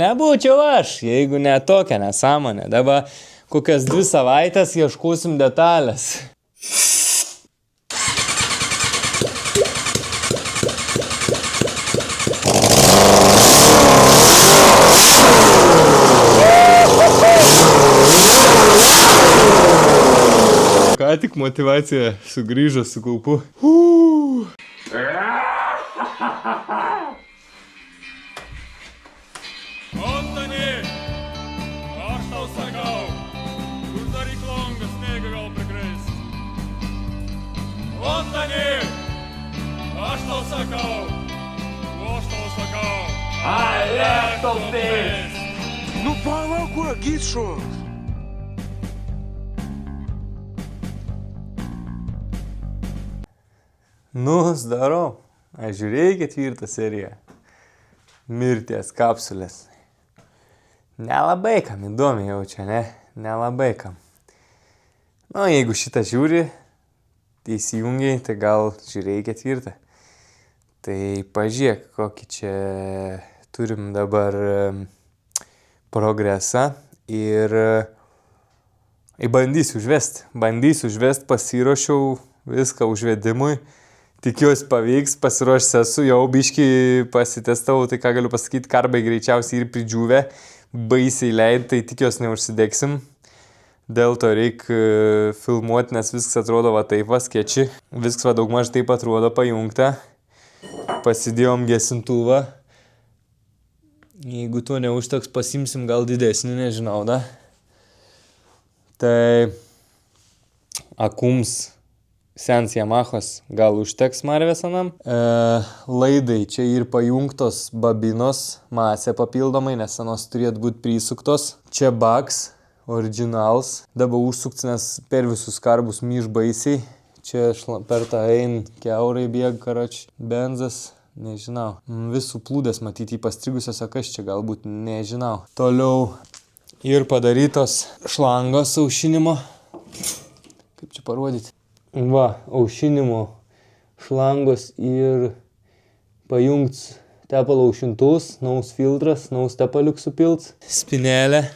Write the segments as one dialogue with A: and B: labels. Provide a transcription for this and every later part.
A: Nebūčiau aš, jeigu ne tokia nesąmonė. Dabar kokias 2 savaitės ieškosim detalės. Ką tik motyvacija sugrįžo su kaupu.
B: Antoni, aš tau sakau, kur dar į klongą sniegą gal prikrist. Antoni, aš tau sakau, I left of this.
C: Ну palauk, Gitšo.
A: Nu, darau. Aš žiūrėjau 4 seriją. Mirties kapsulės. Nelabai kam įdomi jaučia, ne? Nelabai kam. Nu, jeigu šitą žiūri, tai įsijungiai, tai gal žiūrėjai 4. Tai pažiūrėk, kokį čia turim dabar progresą ir bandysiu užvest, pasiruošiau viską užvedimui. Tikiuosi pavyks, pasiruošęs esu, jau biškį pasitestavau, tai ką galiu pasakyti, karbai greičiausiai ir pridžiūvę, baisiai leid, tai tikiuosi neužsidegsim. Dėl to reikia filmuoti, nes viskas atrodo va taip va skeči, viskas va daugmaž taip atrodo pajungta. Pasidėjom gesintuvą. Jeigu to neužteks, pasimsim gal didesnį, nežinau, da. Tai akums sens Yamahos gal užteks marvės anam. Laidai čia ir pajungtos babinos, masė papildomai, nes senos turėtų būti prisuktos. Čia Bugs, originals. Dabar užsukts, nes per visus karbus myš baisiai. Čia per tą ein kiaurai bėga, karoč, benzas, nežinau. Visų plūdės matyti į pastrigusios, o kas čia galbūt, nežinau. Toliau ir padarytos šlangos aušinimo. Kaip čia parodyti? Va, aušinimo šlangos ir pajungts tepalo aušintus, naus filtras, naus tepaliuk supilts. Spinelė.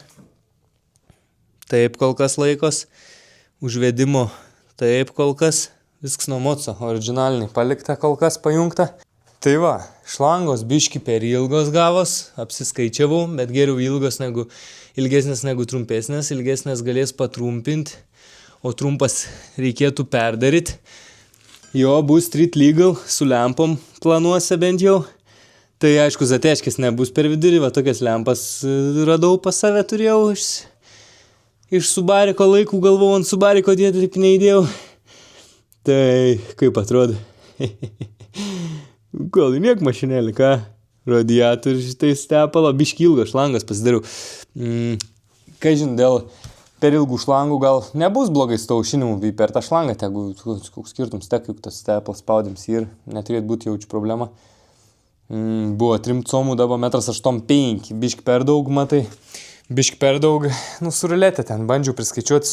A: Taip kol kas laikos. Užvedimo taip kol kas. Viskas nuo moco, originaliniai palikta kol kas pajungta. Tai va, šlangos biški per ilgos gavos, apsiskaičiavau, bet geriau ilgesnės negu trumpesnės. Ilgesnės galės patrumpinti. O trumpas reikėtų perdaryti. Jo bus street legal, su lempom planuose bent jau. Tai aišku, zateškės nebus per vidurį, va tokias lempas radau pas save, turėjau iš Subariko laikų, galvau ant Subariko dėti, tik neįdėjau. Tai kaip atrodo? Gal niek mašinėlį, ką? Radiatorius šitai stepalo, biški ilgas šlangas pasidariau. Ką žin, dėl per ilgų šlangų gal nebus blogai su aušinimu, bei per tą šlangą, tegu koks skirtums tek, juk tas stepalas spaudims ir neturėtų būti jaučiu problema. Buvo 3 comų, dabar 1,85 m, biški per daug, matai, biški per daug, nu surulėtė ten, bandžiau priskaičiuoti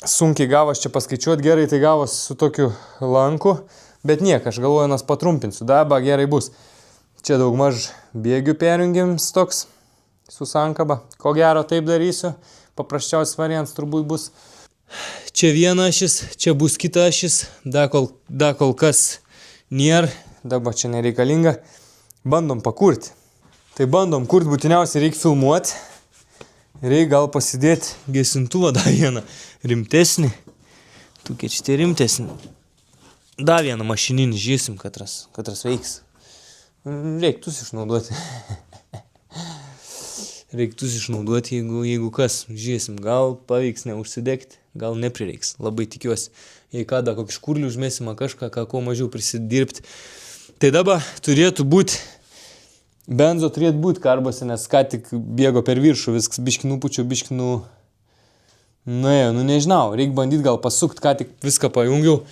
A: sunkiai gavos čia paskaičiuoti, gerai tai gavos su tokiu lanku, bet niek, aš galvoju, nas patrumpinsiu, dabar gerai bus. Čia daugmaž bėgių perjungims toks su sankaba, ko gero taip darysiu. Paprasčiausias variantas turbūt bus. Čia viena ašis, čia bus kita ašis, da kol kas nėra, dabar čia nereikalinga. Bandom pakurti. Tai bandom kurti, būtiniausiai reikia filmuoti. Reikia gal pasidėti gesintuvą dar vieną rimtesnį. Tokie šitie rimtesnį. Dar vieną mašininį žiūrėsim, katras veiks. Reiktus išnaudoti. Reiktus išnaudoti, jeigu kas, žiūrėsim, gal pavyks neužsidegti, gal neprireiks, labai tikiuosi. Jei kada kokį škurlį užmėsim kažką, ko mažiau prisidirbti. Tai dabar turėtų būti, benzo turėtų būti karbose, nes ką tik bėgo per viršų, viskas biški nupučiu, biški nuėjo, nežinau, reikia bandyti gal pasukti, ką tik viską pajungiau.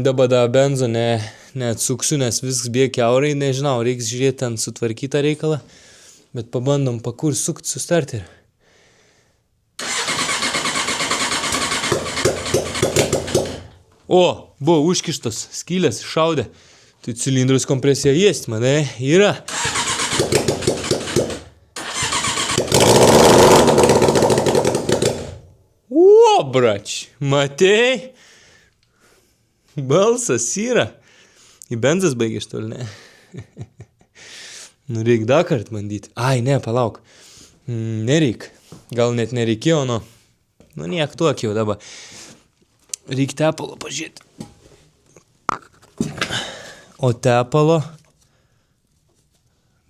A: Dabar da benzo neatsuksiu, nes viskas bėga kiaurai, nežinau, reikia žiūrėti ten sutvarkytą reikalą. Bet pabandom pakur sukti su starteriu. O, buvo užkištos skylės, šaudė. Tai cilindros kompresija jest, manai, yra. brač, matei? Balsas yra. Į benzas baigė štol, ne? Nu, reik dar kart bandyti. Ai, ne, palauk. Nereik. Gal net nereikėjo, nu. Nu, niek tuok jau dabar. Reik tepalo pažiūrėti. O tepalo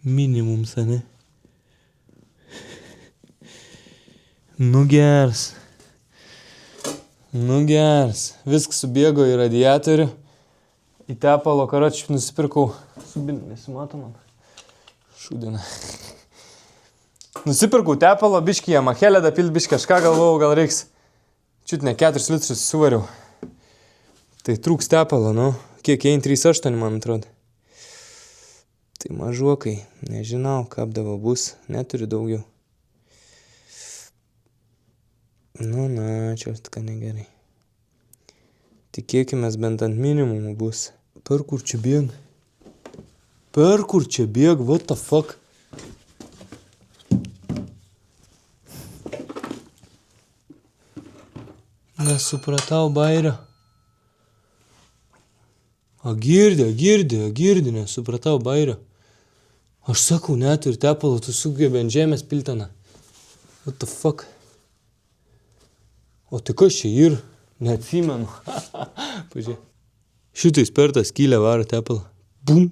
A: minimums, ane? Nu gers. Viskas subėgo į radiatorių. Į tepalo, karočiui, nusipirkau. Subin, nesimato man. Šūdina. Nusipirkau tepalo, biškį ją machelę dapilt, biškį kažką galvojau, gal reiks. Čiut ne 4 litrus suvariau. Tai trūks tepalo, nu. Kiek ein 3,8, man atrodo. Tai mažuokai. Nežinau, kapdavo bus. Neturiu daugiau. Nu, na, čia tka negerai. Tikėkimės bent ant minimumų bus. Per kur čia bėg? What the fuck? Nesupratau bairio. A girdi, nesupratau bairio. Aš sakau, net ir tepalo, tu sugebė ant žemės piltana. What the fuck? O tai kas čia ir? Neatsimenu. Pažiūrėk. Šitais per tą skylę varo tepalą. Bum.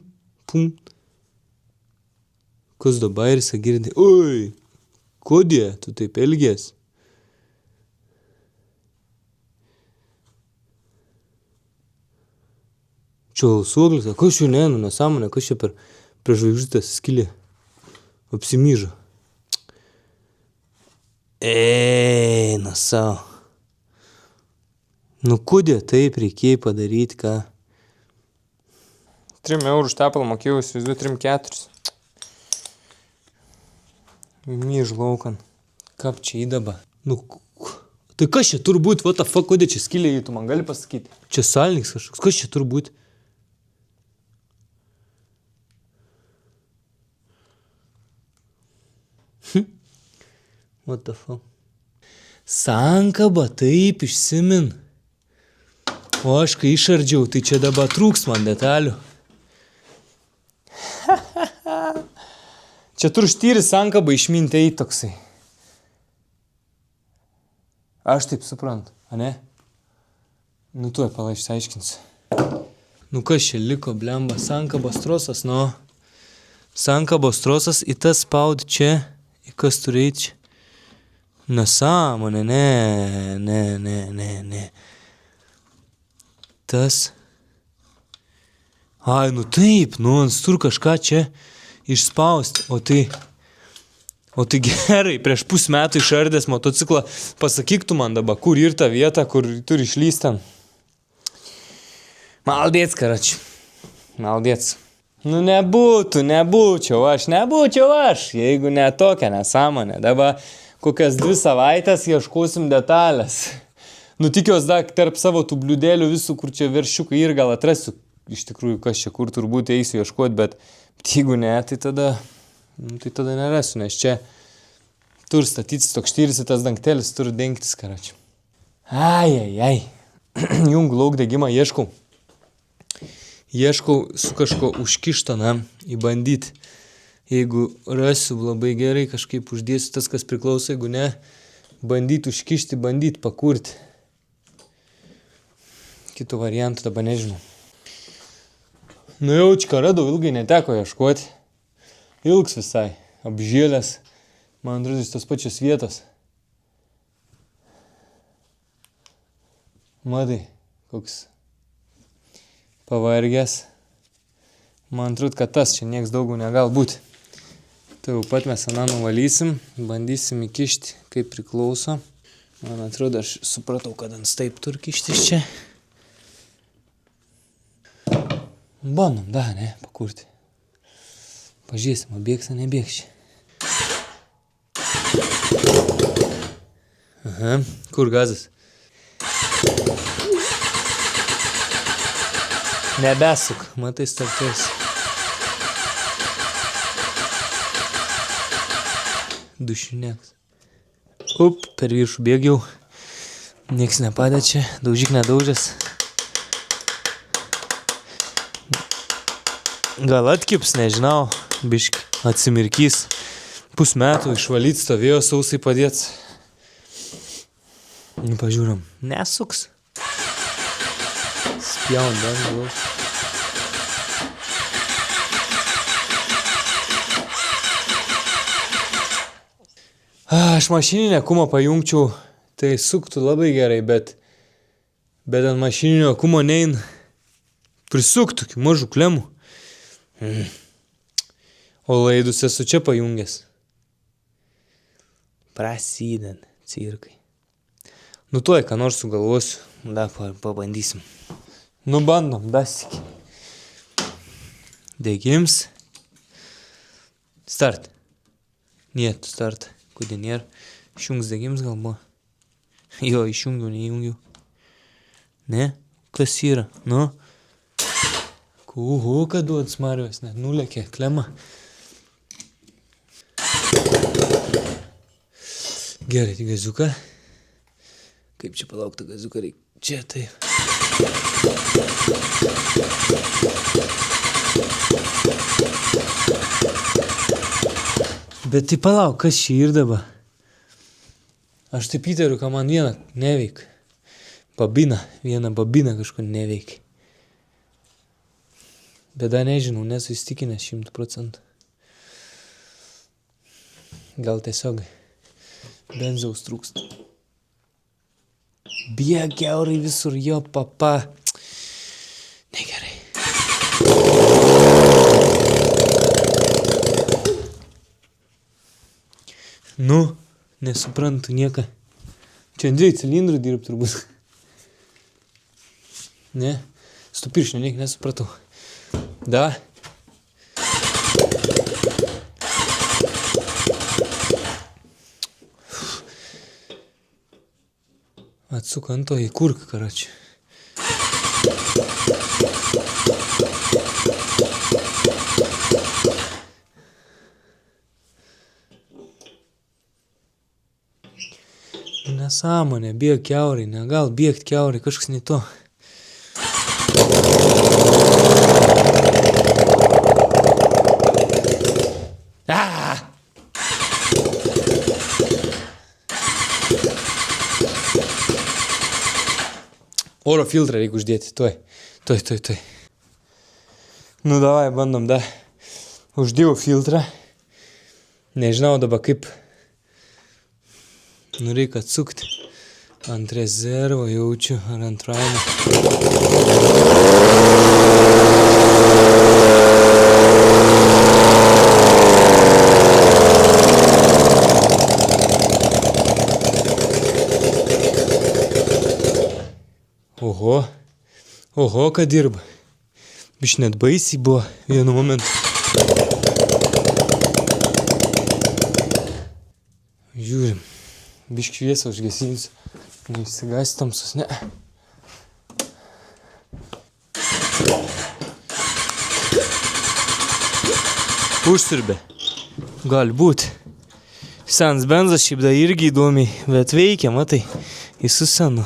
A: Kas do bairisą girdi? Oi, kodė tu taip elgies? Čia suoglis, a kas čia nesąmonė, kas čia per žvaigždutės skylė? Apsimyžo. Na savo. Nu, kodė taip reikėjo padaryti, ką? 3 eurų už tepalą mokėjau, įsivaizduoju 3,4. Myž laukan. Kap čia įdaba? Nu, tai kas čia turbūt, what the fuck, kodė čia skylė į tu man gali pasakyti? Čia salniks kažkoks, kas čia turbūt? What the fuck? Sankaba taip išsimin. O aš kai išardžiau, tai čia dabar trūks man detalių. Čia turštyris sankaba išminti toksai. Aš taip suprantu, ane? Nu tuoj pala išsiaiškinsiu. Nu kas čia liko, blemba? Sankabos trosas, nu. Sankabos trosas į tas spaud čia. Į kas turi eiti čia? Nesąmonė, ne. Tas. Ai, nu taip, nu, tur kažką čia išspausti. O tai gerai, prieš pusmetų išardęs motociklą, pasakyk tu man dabar, kur ir ta vieta, kur turi išlyst ten. Maldėts, karačiu. Maldėts. Nu, nebūčiau aš, jeigu ne tokia nesąmonė. Dabar kokias 2 savaitės ieškosim detalės. Nu, tikiuos dar tarp savo tų bliūdėlių visų, kur čia veršiukai ir gal atrasiu. Iš tikrųjų, kas čia, kur turbūt eisiu ieškoti, bet jeigu ne, tai tada nerasiu, nes čia tur statytis toks štyris ir tas dangtelis turi dengtis, karačiu. Ai. Jungų laukdegimą ieškau. Ieškau su kažko užkišto, na, įbandyti. Jeigu rasiu labai gerai, kažkaip uždėsiu tas, kas priklauso, jeigu ne, bandyti užkišti, bandyti pakurti. Kitų variantų dabar nežinau. Nu jau čia radau, ilgai neteko ieškoti. Ilgs visai, apžėlęs. Man atrodo, iš tos pačios vietos. Matai, koks pavargęs. Man atrodo, kad tas čia nieks daugiau negal būti. Tai jau pat mes aną nuvalysim, bandysim įkišti, kaip priklauso. Man atrodo, aš supratau, kad ant taip turi kištis čia. Bandom, ne, pakurti. Pažiūrėsim, bėgs ar nebėgs čia. Aha, kur gazas? Nebesuk, matai, startuos. Dušinėks. Per viršų bėgiau. Nieks nepadė čia, daužyk nedaužęs. Gal atkips, nežinau, biški, atsimirkys. Pusmetų išvalyt stovėjo, sausai padėt. Pažiūrim, nesuks. Spjaun, danglaus. Aš mašininę kumą pajungčiau, tai suktų labai gerai, bet ant mašininio kumo nein prisuktų tokių mažų klemų. O laidus esu čia pajungęs. Prasideda cirkai. Nu tuoj, ką nors sugalvosiu. Da, pabandysim. Nu bandom, dasikį. Degims. Start. Niet, start. Kodėl nėra? Išjungs degims gal buvo. Jo, išjungiau, neįjungiau. Ne? Kas yra? Nu? Uhu, kad duod smarvės, net nulėkė klema. Gerai, tai gaziuką. Kaip čia palaukta gaziuką reikia? Čia taip. Bet tai palauk, kas čia ir dabar? Aš taip įtariu, kad man vieną neveik. Vieną babiną kažko neveik. Bet dar nežinau, nesu įstikinęs 100%. Gal tiesiog benzaus trūksta. Bėg kiaurai visur, jo papa. Negerai. Nu, nesuprantu nieką. Čia ant 2 cilindrų dirb turbūt. Ne? Su piršniu niek nesupratau. Da. Atsuk ant to į kurką, karačią. Nesąmonė, bėg kiaurai, negal bėgt kiaurai, kažkas ne to. Oro filtrą reikia uždėti, tuoj. Nu davai, bandom, da. Uždėjau filtrą. Nežinau dabar kaip. Nu reikia atsukti. Ant rezervo jaučiu, ar ant raimo. Oho, kad dirba. Biš net baisiai buvo vienu momentu. Žiūrim. Bišk šviesą užgesinsiu. Neišsigąs tamsus, ne. Užsirbė. Gali būt. Senas benzas šiaip da irgi įdomiai, bet veikia, matai. Jis su senu.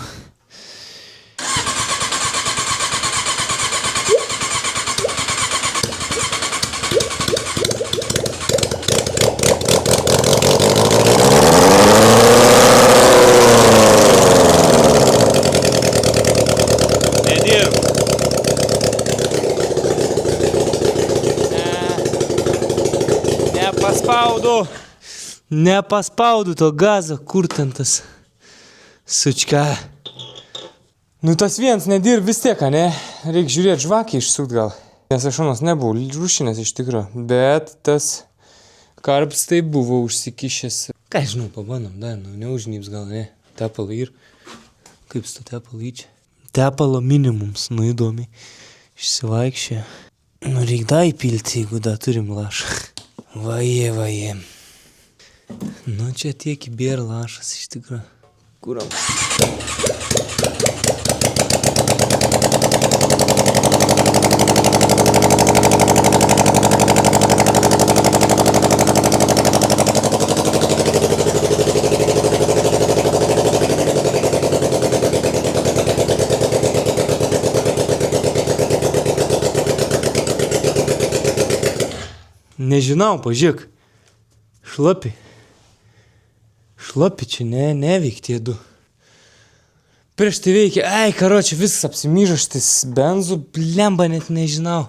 A: Nepaspaudu to gazo, kur ten tas sučka. Nu tas vienas nedirb vis tiek, ne? Reikia žiūrėti žvakį išsukt gal. Nes aš anos nebuvau rūšinės iš tikro. Bet tas karps tai buvo užsikišęs. Ką žinau, pabandom dar, nu neužnyps gal, ne? Tepalą ir. Kaip su to tepalą čia? Tepalo minimums, nu įdomiai. Išsivaikščia. Nu reik da įpilti, jeigu da turim lašą. Vaje. Nu, čia tiek įbėr lašas iš tikrųjų. Kuram. Nežinau, pažiūrėk. Šlapi. Šlapi čia neveik tie du. Prieš tai veikia, karočią, viskas apsimyžo šitais benzų, blemba net nežinau.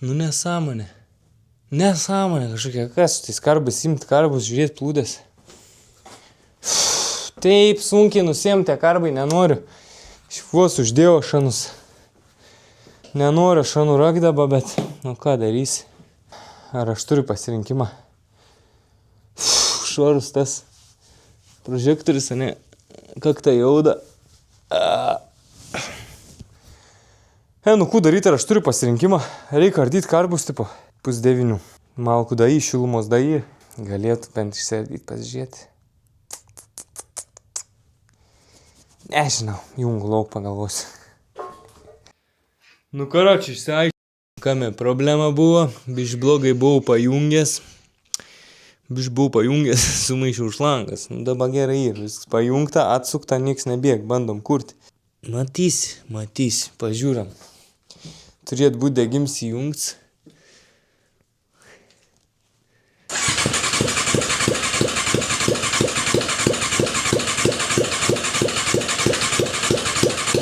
A: Nu nesąmonė. Nesąmonė kažkokia, kas su tais karbais, imt karbus, žiūrėt plūdės. Taip, sunkiai nusiimti karbai, nenoriu. Vos uždėjau šanus. Nenoriu šanų rakdabą, bet, nu ką darysi. Ar aš turiu pasirinkimą? Švarus tas prožektorius, ane, kaktą jauda. Nu, ką daryti, ar aš turiu pasirinkimą? Reikia ardyti karbus, tipo, 8:30. Malkų daį, šilumos daį. Galėtų bent išsiardyti, pasižiūrėti. Nežinau, jungų lauk pagalvosiu. Nu, karočiui, išsiaiškinau, kame problema buvo. Biš blogai buvau pajungęs. Sumaišiau šlangas. Nu, dabar gerai ir viskas pajungta, atsukta, nieks nebėg, bandom kurti. Matysi, pažiūram. Turėtų būti degims įjungts.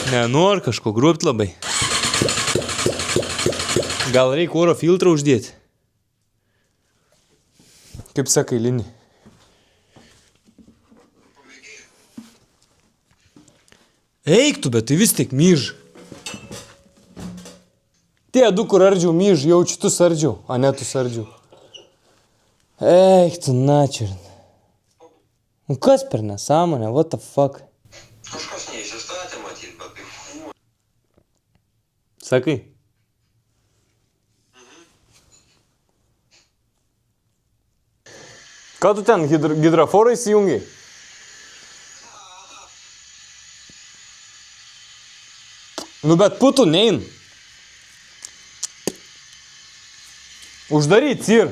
A: Nenori kažko gruobt labai. Gal reikia oro filtrą uždėti? Kaip sakai, Lini? Eik tu, bet tai vis tik myž. Tie du, kur ardžiau myž, jaučiu tu sardžiau, a ne tu sardžiau. Eik tu, načiurn. Nu kas per nesąmonę, what the fuck?
C: Kažkas neįsistatė matyt, bet tai fu.
A: Sakai? Ką tu ten, hidraforą įsijungiai? Nu bet putų nein. Uždaryt, ir.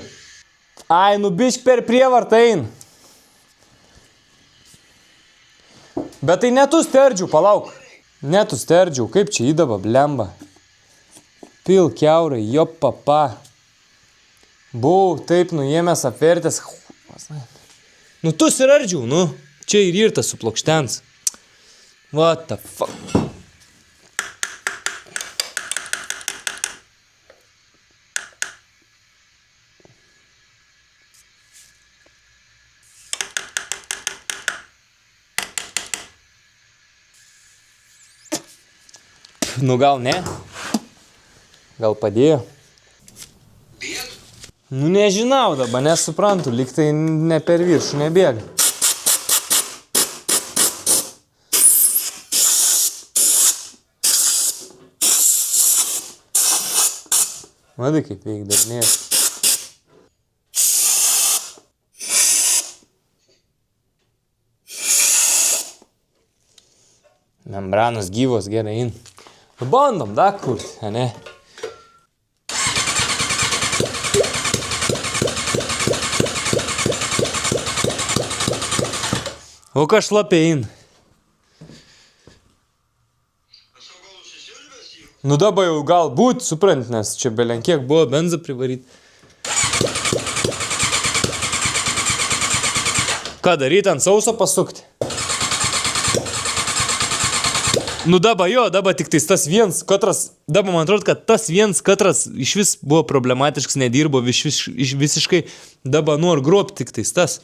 A: Nu bišk per prievartą ein. Bet tai netu sterdžių, palauk. Netu sterdžių, kaip čia įdaba, blemba. Pil kiaurai, jo papa. Buvau taip nuėmęs apvertęs. Nu tu sirardžiau, nu. Čia ir tas suplokštens. What the fuck. Nu gal ne? Gal padėjo? Nu nežinau dabar, nesuprantu, lyg tai ne per viršų nebėga. Matai kaip veik dažnės. Membranos gyvos gerai in. Bandom, da kurti, ne? O ką šlapiai in? Nu dabar jau gal būt, suprant, nes čia belenkiek buvo benzą privaryt. Ką daryt, ant sauso pasukti? Nu dabar jo, dabar tik tais tas viens katras, dabar man atrodo, kad tas viens katras iš vis buvo problematiškas, nedirbo visiškai, dabar nori grobti tik tais tas.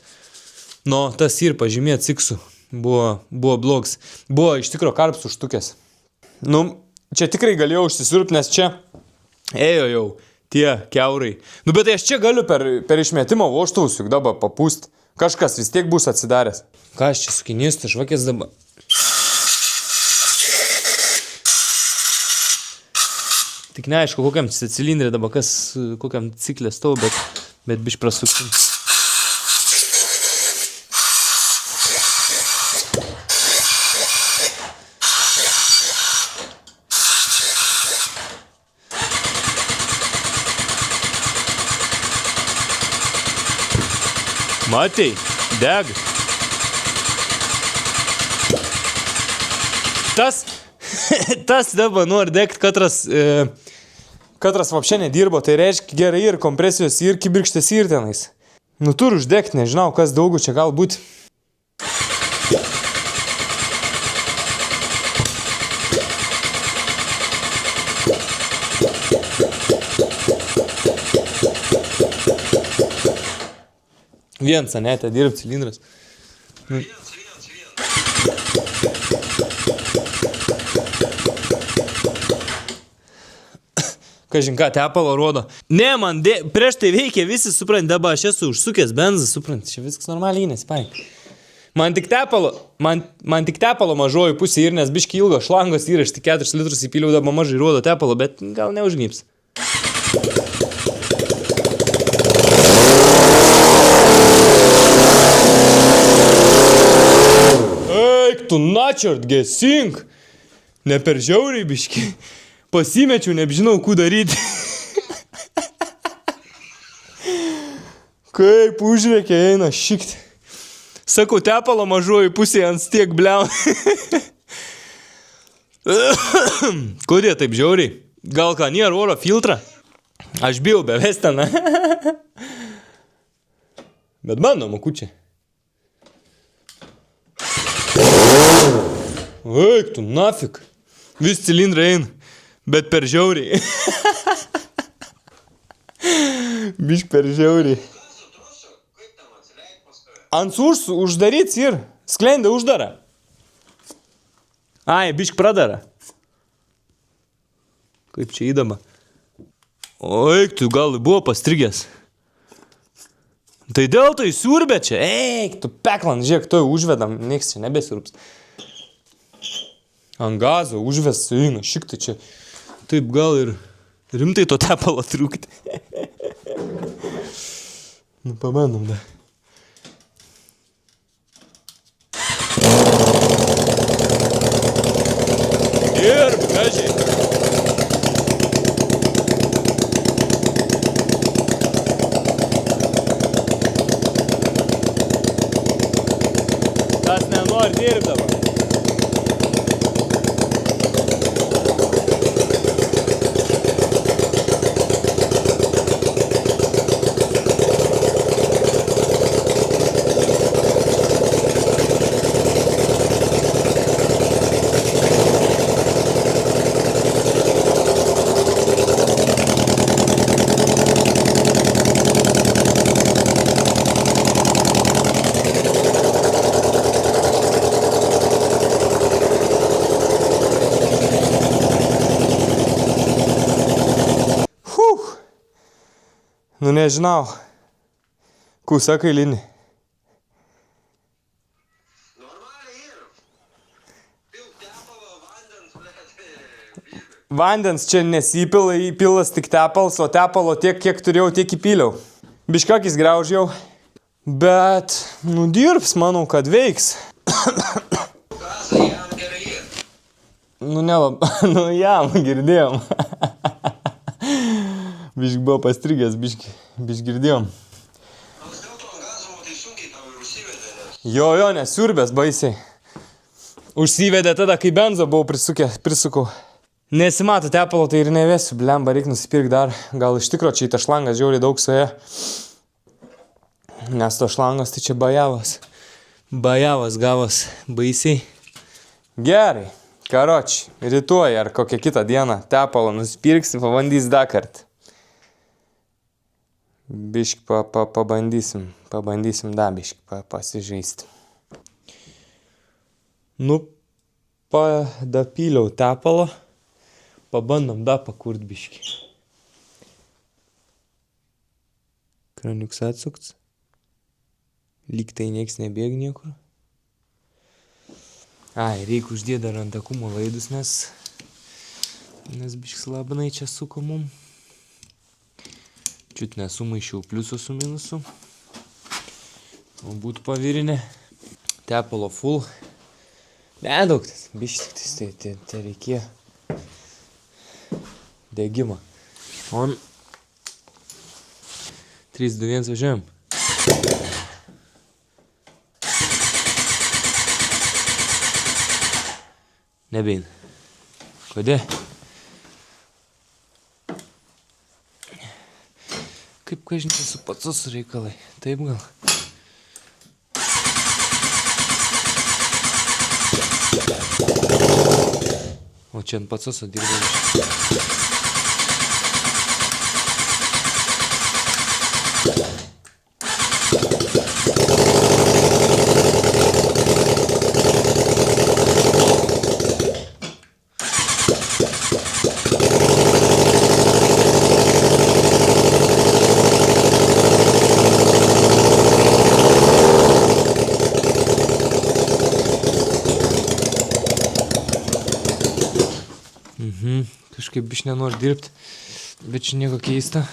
A: Nu, tas ir pažymėt siksu, buvo blogs, buvo iš tikro karps užtukęs. Nu, čia tikrai galėjau užsisirpti, nes čia ėjo jau tie kiaurai. Nu, bet aš čia galiu per išmetimo voštuvus juk dabar papūsti, kažkas vis tiek bus atsidaręs. Ką aš čia sukinėsiu, žvakės dabar? Tik neaišku, kokiam cilindrė dabar, kokiam ciklė stau, bet biš prasuksim. Matei, deg. Tas dabar nori degt katras Katras vapšė nedirbo, tai reiškia gerai ir kompresijos, ir kibirkštės, ir tenais. Nu turi uždegti, nežinau, kas daugiau čia galbūt. Viens, ne, te dirb cilindras.
C: Viens.
A: Kažin ką, tepalo rodo. Ne, man prieš tai veikia visi, suprant, dabar aš esu užsukęs benzą, suprant, čia viskas normaliai, nespaik. Man tik tepalo mažoji pusė ir nes biški ilgo šlangos ir aš tik 4 litrus įpiliau, dabar mažai rodo tepalo, bet gal neužgyps. Eik, tu načiart, gesink! Ne per žiauriai biški. Pasimečiau, nežinau, kų daryti. Kaip užrėkė eina šikti. Sakau, tepalo mažoji pusė ant stiek bliau. Kodėl taip žiauriai? Gal ką, nėra oro filtrą? Aš bijau bevest ten. Bet bandom, kučiai. Eik, tu nafik. Vis cilindrai eina. Bet per žiauriai. Bišk per žiauriai. Ant uždaryts ir sklendė uždara. Ai, bišk pradara. Kaip čia įdama. O eik, tu gal buvo pastrigęs. Tai dėl to įsiurbė čia. Eik, tu peklan, žiūrėk, to užvedam. Nieks čia nebesiurps. Ant gazo užves, eina, šik tai čia. Taip gal ir rimtai to tepalo trūkti. Nu, pabandom da. Ir gražiai. Tas nenori dirbdavo. Nu nežinau. Kūsa kailinį.
C: Normaliai ir. Pil tepalo, vandens, blėt.
A: Vandens čia nesipila, įpilas tik tepals, o tepalo tiek, kiek turėjau, tiek įpiliau. Biškakis graužiau. Bet, nu dirbs, manau, kad veiks.
C: Gazą jam gerai ir.
A: Nu nelab, nu jam girdėjom. Bišk buvo pastrigęs, bišk girdėjom.
C: Nors dėl to ant gazo, tai sunkiai tau ir užsivedė, nes...
A: Jo, nesiurbės baisiai. Užsivedė tada, kai benzo buvau prisukau. Nesimato tepalo, tai ir nevesiu, blemba, reik nusipirkti dar. Gal iš tikro čia į tą šlangą žiauriai daug suėjo. Nes to šlangos tai čia bajavas. Bajavas gavas baisiai. Gerai, karoči, rytoj ar kokią kitą dieną tepalo nusipirksi, pabandys dar kartą. Bišk pabandysim da bišk pasižaisti. Nu, padapyliau tepalo, pabandom da pakurt biški. Kraniuks atsukts. Lyg tai nieks nebėg niekur. Ai, reikia uždėti dar ant akumo laidus, nes bišks labnai čia suko mum. Čiut nesumaišiau pliusų su minusu. O būtų pavirinė. Tepalo full. Nedaug tas, biškis, tai reikėjo degimą. On 3, 2, 1 važiuojam. Nebein. Kodėl? kažinti su pacos reikalai. Taip gal. O čia ant pacos dirba. Kažkaip biš nenori dirbti, bet čia nieko keista.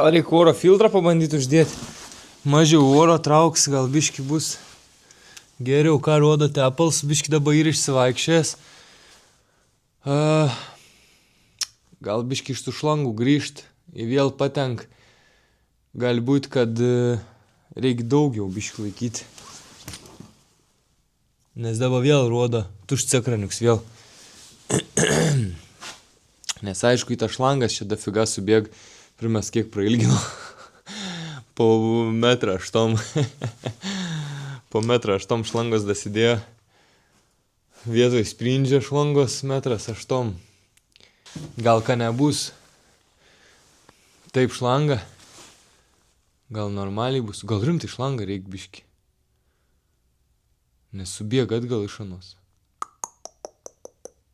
A: Gal reikia oro filtrą pabandyti uždėti. Mažiau oro trauks, gal biški bus geriau, ką rodo tepals, biški dabar ir išsivaikščias. Gal biški iš tų šlangų grįžt, į vėl patenk. Gali būt, kad reikia daugiau biški laikyti. Nes dabar vėl rodo tušcekraniuks vėl. Nes aišku, į tą šlangas čia dafiga subėg. Pirmas kiek prailgino. Po 1,8 m. Po 1,8 m šlangos dasidėjo. Vietoj sprindžia šlangos 1,8 m. Gal ką nebus. Taip šlanga. Gal normaliai bus. Gal rimtai šlanga reik biški. Nes subėga atgal iš anos.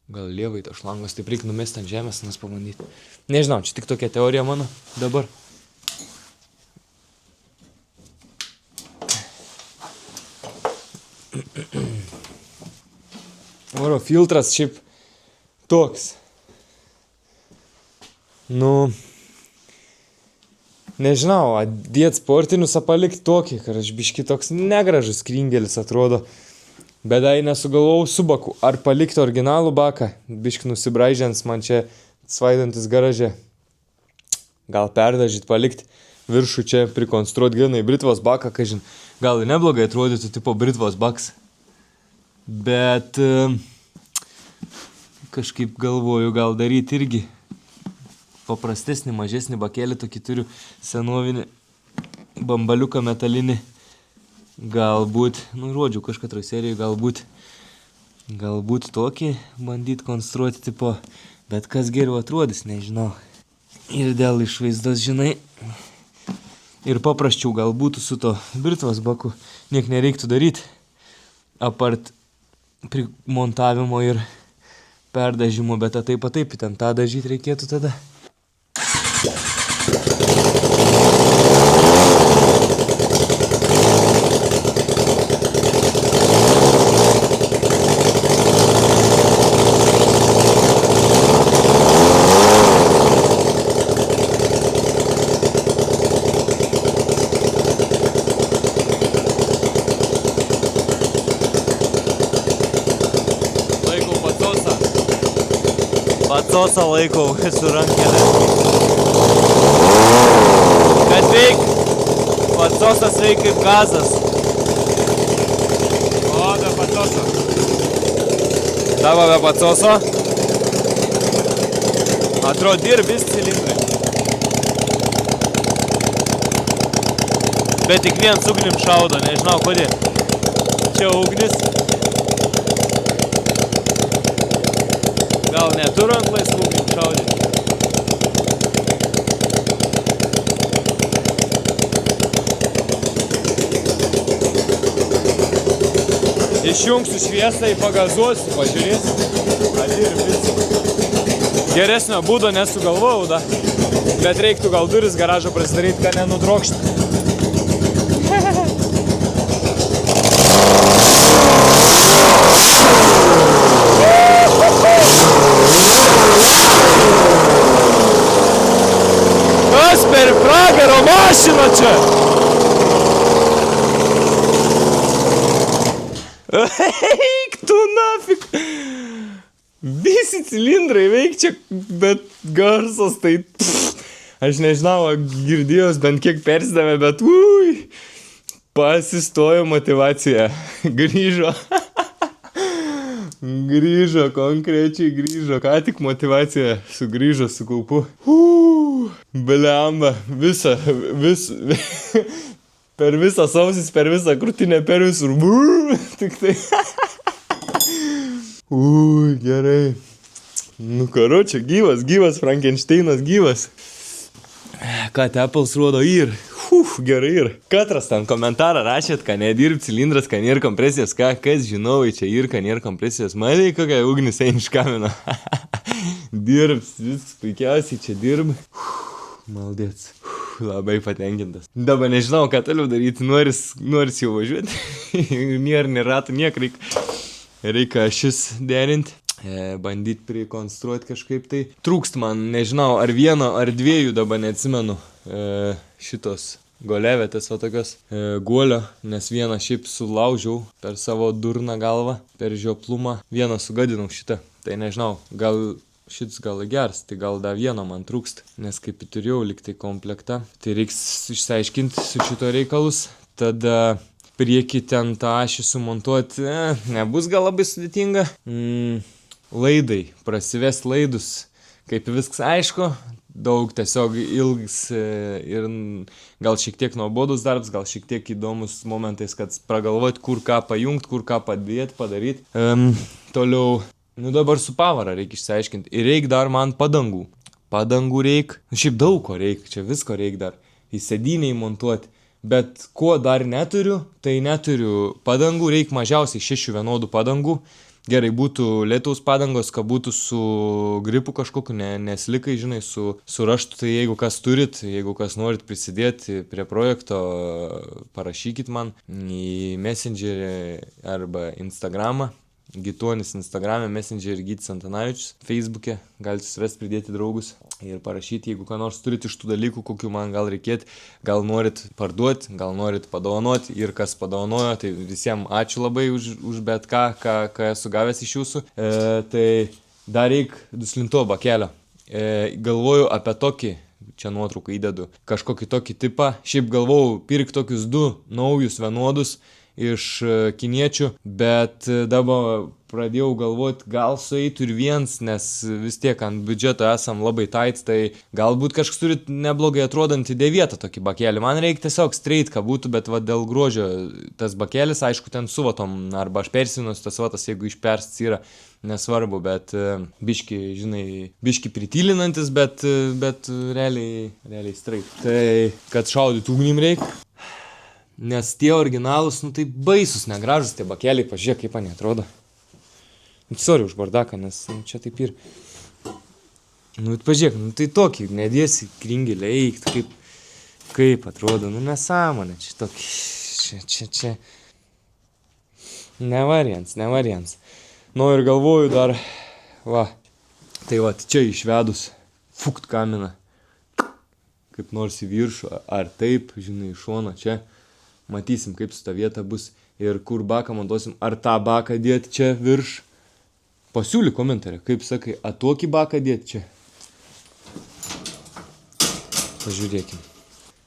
A: Gal lievai to šlangos, taip reikia numesti ant žemės, nes pabandyti. Nežinau, čia tik tokia teorija mano dabar. Oro filtras šiaip toks. Nu, nežinau, dėt sportinius palikti tokį, kad aš biški toks negražus kringelis atrodo. Bet dar nesugalvojau su baku. Ar palikti originalų baką? Biški nusibraižiant man čia svaidantis garaže. Gal perdažyti, palikti viršų čia, prikonstruoti grinai britvos baką, kažin. Gal ir neblogai atrodytų tipo britvos baks. Bet kažkaip galvoju, gal daryti irgi paprastesnį, mažesnį bakelį. Tokį turiu senovinį bambaliuką metalinį. Galbūt, žodžiu, kažkatroj serijai galbūt tokį bandyti konstruoti tipo, bet kas geriau atrodys, nežinau. Ir dėl išvaizdos, žinai, ir paprasčiau gal būtų su to britvos baku, niek nereiktų daryti, apart primontavimo ir perdažimo, bet taip, ten tą dažyti reikėtų tada. Pacosą laikau su rankelė. Bet veik, pacosas veik kaip gazas.
B: O, be pacoso.
A: Tavo be pacoso? Atrodo, dirbis cilindrai. Bet tik vien ugnim šaudo, nežinau kodėl. Čia ugnis. Gal neturiu ant laisvų ugnim šaudyti. Išjungsiu šviesą, pagazuosiu, pažiūrėsiu. Geresnio būdo nesugalvojau, da. Bet reiktų gal duris garažo prasidaryti, kad nenudrokšti. mašina čia. Eik tu nafik. Visi cilindrai veik čia, bet garsas tai... Aš nežinau, girdėjus bent kiek persidavė, bet pasistojo motivacija. Grįžo. Grįžo, konkrečiai grįžo. Ką tik motivacija sugrįžo su kaupu. Bliamba, per visą sausis, per visą krūtinę, per visur. Tik tai. Gerai. Nu, karočią, gyvas, Frankensteinas gyvas. Ką Apples rodo ir. Gerai ir. Katras ten komentarą rašėt, ką nedirb cilindras, ką nėra kompresijos, kas žinau, čia ir ką nėra kompresijos. Matai, kokia ugnis eina iš kamino. Dirbs, viskas puikiausiai čia dirb. Maldėts. Labai patenkintas. Dabar nežinau, ką toliau daryti, noris jau važiuoti. Nėra ratų, niek reikia šis derinti. Bandyti prikonstruoti kažkaip tai. Trūkst man, nežinau, ar vieno, ar dviejų, dabar neatsimenu, šitos golevėtės, o tokios guolio, nes vieną šiaip sulaužiau per savo durną galvą, per žioplumą. Vieną sugadinau šitą, tai nežinau, šits gal geras, tai gal dar vieno man trūkst, nes kaip turėjau liktai komplektą, tai reiks išsiaiškinti su šito reikalus, tada priekį ten tą ašį sumontuoti, nebus gal labai sudėtinga. Laidai, prasives laidus, kaip viskas aišku, daug tiesiog ilgs ir gal šiek tiek nuobodus darbs, gal šiek tiek įdomus momentais, kad pragalvoti, kur ką pajungti, kur ką padėti, padaryti. Toliau, dabar su pavara reikia išsiaiškinti. Ir reikia dar man padangų. Padangų reikia, šiaip daug ko reikia, čia visko reikia dar. Į sėdynę įmontuoti. Bet ko dar neturiu, tai neturiu padangų, reikia mažiausiai 6 vienodų padangų. Gerai, būtų lietaus padangos, kad būtų su gripu kažkokiu, neslikai, žinai, su raštu, tai jeigu kas turit, jeigu kas norit prisidėti prie projekto, parašykit man į Messengerį arba Instagramą. Gituonis Instagram'e, Messenger Gytis Antanavičius, Facebook'e, galite susirasti, pridėti draugus ir parašyti, jeigu ką nors turit iš tų dalykų, kokių man gal reikėti, gal norit parduoti, gal norit padovanoti ir kas padovanojo, tai visiems ačiū labai už bet ką esu gavęs iš jūsų. Tai dar reik duslinto bakelio. Galvoju apie tokį, čia nuotrauką įdedu, kažkokį tokį tipą, šiaip galvojau pirkti tokius 2 naujus vienodus, iš kiniečių, bet dabar pradėjau galvoti, gal sueitų ir viens, nes vis tiek ant biudžeto esam labai tight, tai galbūt kažkas turi neblogai atrodantį dėvietą tokį bakelį. Man reikia tiesiog straight, ką būtų, bet va dėl grožio tas bakelis, aišku, ten suvatom, arba aš persinus tas vatas, jeigu išpersts yra, nesvarbu, bet biški, žinai, biški pritylinantis, bet realiai straight. Tai, kad šaudyt ugnim reikia. Nes tie originalus, tai baisus, negražus tie bakeliai, pažiūrėk, kaip man atrodo. Sorry už bardaką, nes čia taip ir... Bet pažiūrėk, tai tokį, nedėsi kringėlį eikti, kaip atrodo, nesąmonė, čia tokį, čia. Nevariants. Ir galvoju dar, tai čia išvedus, fukt kaminą, kaip nors į viršų, ar taip, žinai, iš šono čia. Matysim, kaip su ta vieta bus ir kur baką montuosim. Ar tą baką dėti čia virš? Pasiūly komentarę, kaip sakai, tokį baką dėti čia. Pažiūrėkim.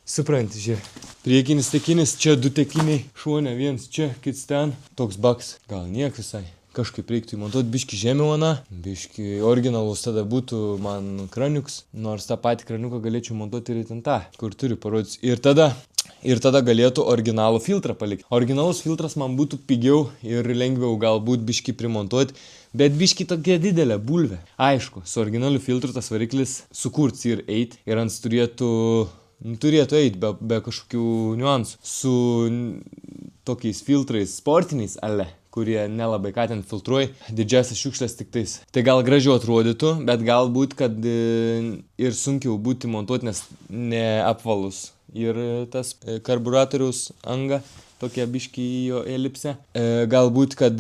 A: Supranti, žiūrėk. Priekinis tekinis, čia 2 tekiniai, šone vienas čia, kits ten. Toks baks. Gal niek visai. Kažkaip reiktų įmontuoti biški žemiau, biški originalus tada būtų man kraniuks. Nors tą patį kraniuką galėčiau montuoti ir ten tą, kur turiu parodyti. Ir tada galėtų originalų filtrą palikti. Originalus filtras man būtų pigiau ir lengviau galbūt biški primontuoti, bet biški tokia didelė bulvė. Aišku, su originaliu filtru tas variklis sukurts ir eit ir ant turėtų eit be kažkokių niuansų. Su tokiais filtrais sportiniais, kurie nelabai ką ten filtruoja, didžiasias šiukšlės tik tais. Tai gal gražiau atrodytų, bet galbūt, kad ir sunkiau būti montuoti, nes neapvalus. Ir tas karburatoriaus anga, tokia biški jo elipsė. Galbūt, kad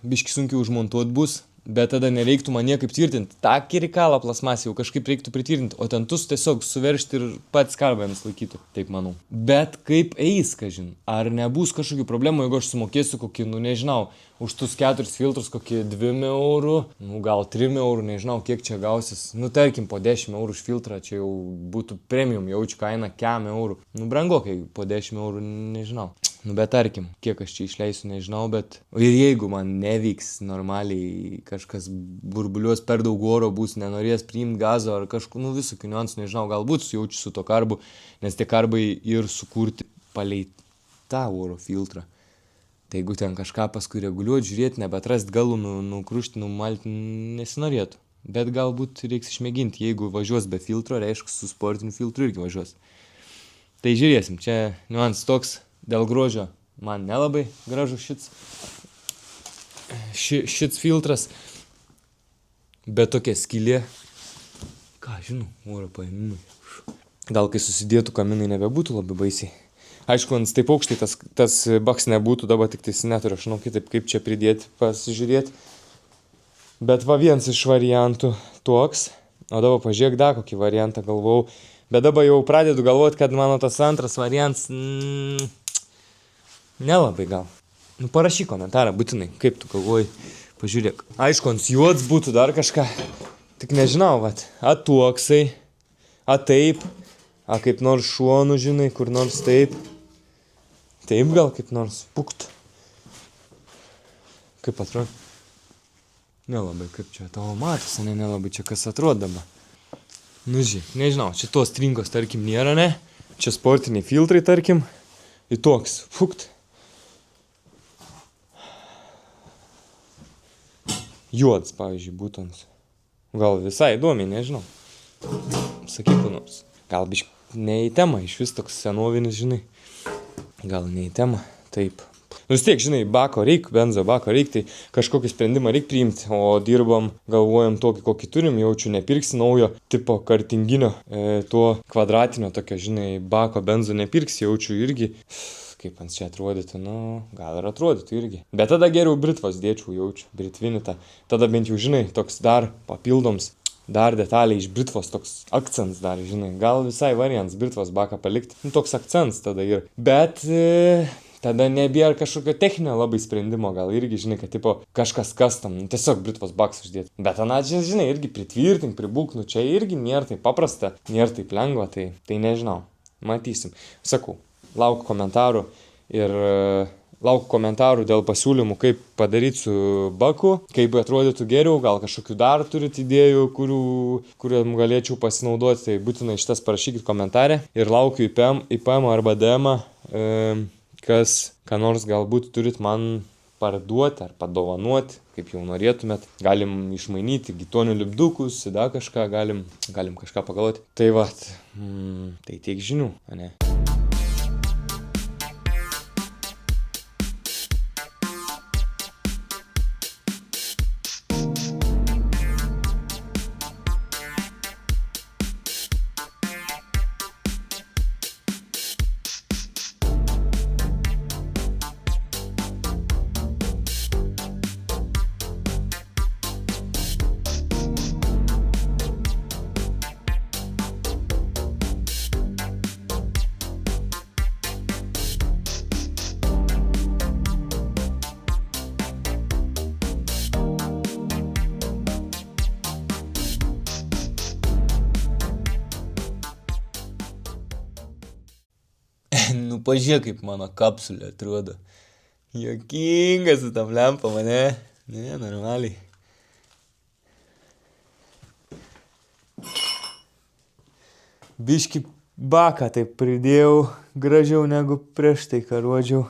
A: biški sunkiau užmontuoti bus, Bet tada nereiktų man niekaip tvirtinti. Ta kirikalą plasmasį jau kažkaip reiktų pritvirtinti, o tentus tiesiog suveršti ir pats skarbėms laikytų, taip manau. Bet kaip eis, kažin, ar nebus kažkokių problemų, jeigu aš sumokėsiu kokį, nežinau, už tus 4 filtrus kokį 2 eurų, gal 3 eurų, nežinau, kiek čia gausis. Tarkim, po 10 eurų už filtrą, čia jau būtų premium, jaučiu kainą 4 eurų. Brangokai po 10 eurų, nežinau. Bet tarkim, kiek aš čia išleisiu, nežinau, bet ir jeigu man nevyks normaliai, kažkas burbuliuos per daug oro bus, nenorės priimti gazo ar kažkokių, visokių niuansų, nežinau, galbūt jaučiu su to karbu, nes tie karbai ir sukurti palei tą oro filtrą. Tai jeigu ten kažką paskui reguliuoti, žiūrėti, nebetrast galų, nukrušti, numalti nesinorėtų. Bet galbūt reiks išmėginti, jeigu važiuos be filtro, reiškia su sportiniu filtru irgi važiuos. Tai žiūrėsim, čia niuansas toks. Dėl grožio man nelabai gražus šits filtras, bet tokia skylė, ką žinau, oro paėmimai. Gal kai susidėtų kaminai nebebūtų labai baisiai. Aišku, ant taip aukštai tas baks nebūtų, dabar tik tais neturiu, aš žinau kitaip, kaip čia pridėti, pasižiūrėti. Bet va vienas iš variantų toks, o dabar pažiūrėk dar kokį variantą galvau. Bet dabar jau pradedu galvoti, kad mano tas antras variantas... Nelabai gal. Parašyk komentarą būtinai, kaip tu galvoji, pažiūrėk. Aišku, ant juods būtų dar kažką, tik nežinau, toksai, taip, kaip nors šuonų, žinai, kur nors taip. Taip gal kaip nors pukt. Kaip atrodo? Nelabai, kaip čia tavo matosi, nelabai čia kas atrodama. Žiūrėk, nežinau, šitos trinkos, tarkim, nėra, ne? Čia sportiniai filtrai, tarkim, į toks, pukt. Juodas, pavyzdžiui, būtent. Gal visai įdomiai, nežinau. Sakyk, nors. Gal biškai ne į temą, iš vis toks senovinis, žinai. Gal ne į temą, taip. Vis tiek, žinai, benzo bako reik, tai kažkokį sprendimą reik priimti, o dirbam, galvojam tokį, kokį turim, jaučiu, nepirksi naujo tipo kartinginio, to kvadratinio tokio, žinai, bako benzo nepirksi, jaučiu irgi. Kaip ant čia atrodytų, gal ir atrodytų irgi. Bet tada geriau britvos dėčiau, jaučiu, britvinitą. Tada bent jau, žinai, toks dar papildoms, dar detaliai iš britvos, toks akcents dar, žinai. Gal visai variants britvos baką palikti. Toks akcents tada ir. Bet tada nebėra kažkokio techninio labai sprendimo, gal irgi, žinai, kad tipo kažkas kastam, tiesiog britvos baks uždėti. Bet anačias, žinai, irgi pritvirtink, pribūk, čia irgi nėra taip paprasta, nėra taip lengva, tai nežinau. Matysim. Sakau. Laukiu komentarų ir laukiu komentarų dėl pasiūlymų, kaip padaryti su baku, kaip atrodytų geriau, gal kažkokių dar turit idėjų, kuriuom galėčiau pasinaudoti, tai būtinai šitas parašykit komentarę ir laukiu į PM arba DM, ką nors galbūt turit man parduoti ar padovanoti, kaip jau norėtumėt. Galim išmainyti gitonių lipdukus, dar kažką, galim kažką pagalvoti. Tai tai tiek žinių, ne? Pažiūrėk, kaip mano kapsulė atrodo. Juokingas su tam lempom, ne? Ne, normaliai. Biški baką taip pridėjau gražiau negu prieš tai, ką rodžiau.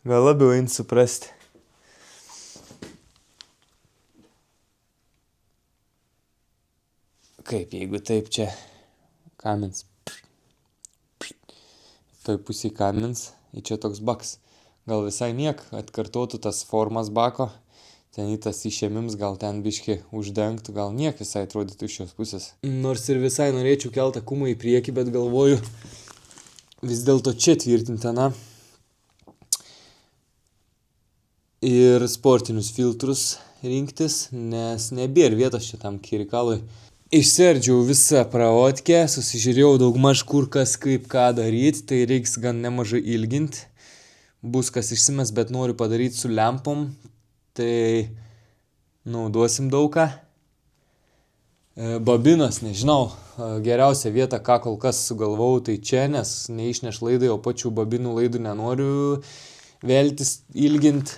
A: Gal labiau eint suprasti. Kaip, jeigu taip čia kamins. Toj pusėj kamins, į čia toks baks. Gal visai niek atkartotų tas formas bako, ten į tas išėmims, gal ten biški uždengtų, gal niek visai atrodytų iš šios pusės. Nors ir visai norėčiau keltą kumą į priekį, bet galvoju vis dėlto čia tvirtinti, ir sportinius filtrus rinktis, nes nebėra vietos čia tam kirikalui. Išsiardžiau visą praotkę, susižiūrėjau daugmaž kur kas kaip ką daryti, tai reiks gan nemažai ilginti. Bus kas išsimes, bet noriu padaryti su lempom, tai naudosim daug ką. Bobinas, nežinau, geriausia vieta, ką kol kas sugalvau, tai čia, nes neišneš laidai, o pačių bobinų laidų nenoriu veltis ilgint.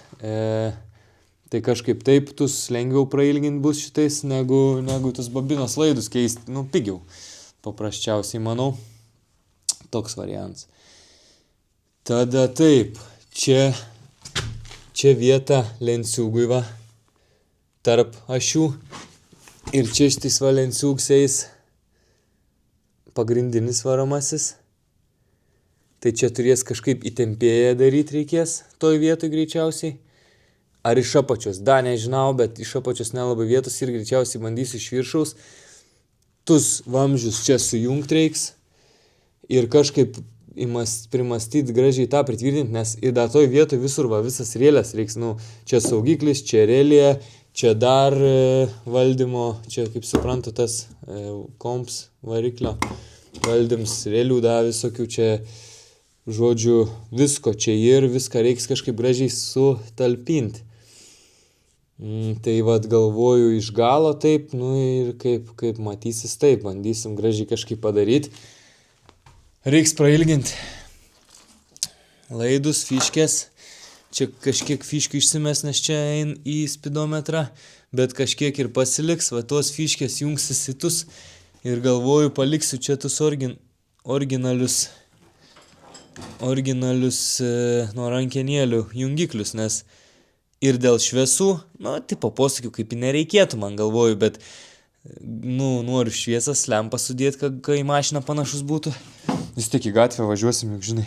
A: Tai kažkaip taip tus lengviau prailgint bus šitais, negu tus bobinos laidus keisti, pigiau. Paprasčiausiai, manau, toks variantas. Tada taip, čia vieta lenciūgui va, tarp ašių. Ir čia šitais va lenciūgsiais pagrindinis varomasis. Tai čia turės kažkaip įtempėję daryti reikės, toj vietoj greičiausiai. Ar iš apačios, nežinau, bet iš apačios nelabai vietos ir greičiausiai bandysiu iš viršaus. Tus vamzdžius čia sujungt reiks ir kažkaip primastyti gražiai tą pritvirtinti, nes ir dar toj vietoj visur va visas rėlės reiks, čia saugiklis, čia rėlė, čia dar valdymo, čia kaip suprantu tas komps variklio valdyms, rėlių visokių čia, žodžiu, visko čia ir viską reiks kažkaip gražiai sutalpinti. Tai vad galvoju iš galo taip, ir kaip matysis taip, bandysim gražiai kažkaip padaryti. Reiks prailginti laidus, fiškės. Čia kažkiek fiškių išsimes, nes čia ein į spidometrą, bet kažkiek ir pasiliks, va tos fiškės jungsis į tus ir galvoju paliksiu čia tus originalius nuo rankenėlių jungiklius, nes ir dėl šviesų, tipo posakių kaip nereikėtų man galvoju, bet noriu šviesas lempą sudėti, kai mašina panašus būtų. Vis tiek į gatvę važiuosim, juk žinai.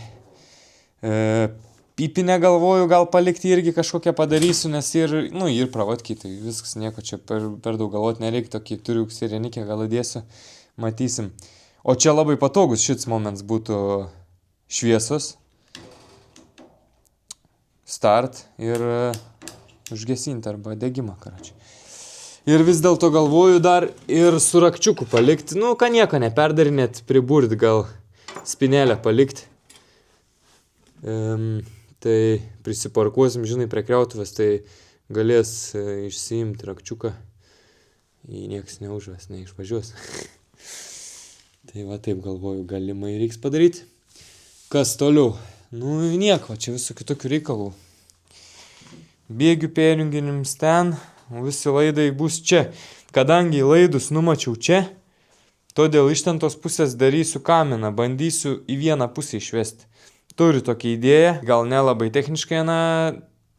A: Pipinę galvoju, gal palikti irgi kažkokią padarysiu, nes ir pravatkiai, tai viskas nieko čia per daug galvoti nereikia, tokį turiu sirenikę, gal įdėsiu, matysim. O čia labai patogus šits moments būtų šviesos, start ir užgesinti arba degimą, karačiai. Ir vis dėlto galvoju dar ir su rakčiuku palikti, ką nieko neperdarinėt, priburti gal spinelę palikti. Tai prisiparkuosim, žinai, prie kriautuvės, tai galės išsiimti rakčiuką, jį nieks neužves, neišvažiuos. Tai va taip galvoju, galimai reiks padaryti. Kas toliau? Nieko, čia visų kitokių reikalų. Bėgių perjunginims ten, visi laidai bus čia. Kadangi laidus numačiau čia, todėl iš ten tos pusės darysiu kaminą, bandysiu į vieną pusę išvesti. Turiu tokią idėją, gal nelabai techniškai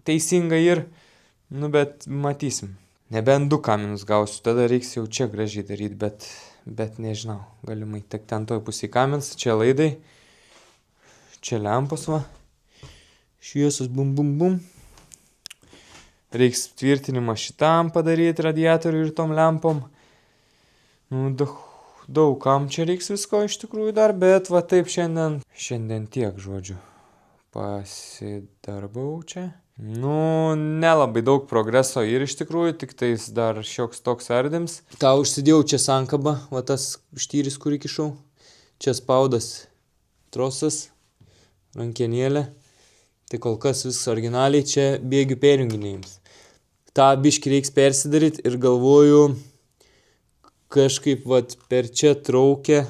A: teisinga ir, bet matysim. Nebent 2 kaminus gausiu, tada reiks jau čia gražiai daryti, bet nežinau, galimai tik ten toj pusėje kamins, čia laidai, čia lempos va, šviesos bum bum bum. Reiks tvirtinimą šitam padaryti radiatoriui ir tom lempom. Daug kam čia reiks visko iš tikrųjų dar, bet va taip šiandien tiek, žodžiu, pasidarbau čia. Nelabai daug progreso ir iš tikrųjų, tik tais dar šioks toks ardims. Tą užsidėjau čia sankabą, va tas štyris, kurį kišau. Čia spaudas trosas, rankenėlė. Tai kol kas viskas originaliai, čia bėgių perjunginėjams. tą biškį reiks persidaryt ir galvoju kažkaip vat per čia traukę,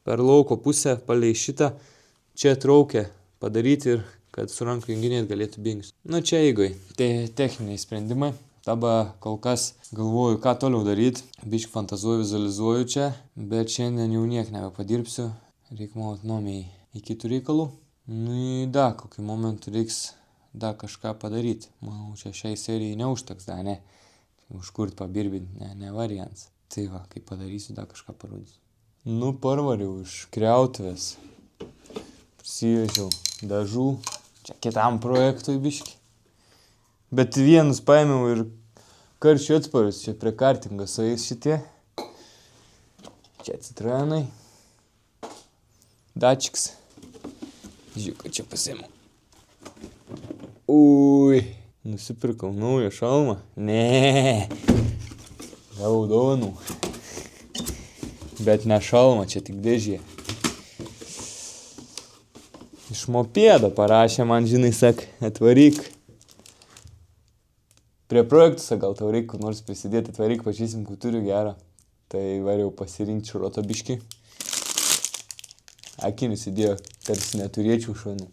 A: per lauko pusę, palei šitą, čia traukę padaryti ir kad su ranka junginėt galėtų bėgius. Nu čia eigoj, tai techniniai sprendimai. Dabar kol kas galvoju, ką toliau daryti. Biškį fantazuoju, vizualizuoju čia, bet šiandien jau niek nebepadirbsiu. Reik maut nuomiai į kitų reikalų. Nu, kokį momentų reiks kažką padaryti. Manau, čia šiai serijai neužteks, ne. Užkurt pabirbinti, ne variants. Tai va, kai padarysiu, kažką parodysiu. Nu, parvariau iš kriautuvės. Prisivežiau dažų. Čia kitam projektui biškį. Bet vienus paėmiau ir karščio atsparius, čia prie kartingo sueis šitie. Čia Citroenai. Dačiks. Žiūrėk, čia pasiėmiau. Ui, Nusipirkau naują šalmą. Ne. Gavau dovanų. Bet ne šalmą, čia tik dėžė. Iš mopėdo parašė man, žinai, sak, atvaryk. Prie projektų, gal tau reikia nors prisidėti, atvaryk, pažysim, kur turiu gerą. Tai variau pasirinkti šuroto biškį. Akinius įdėjo, tarsi neturėčiau šonų.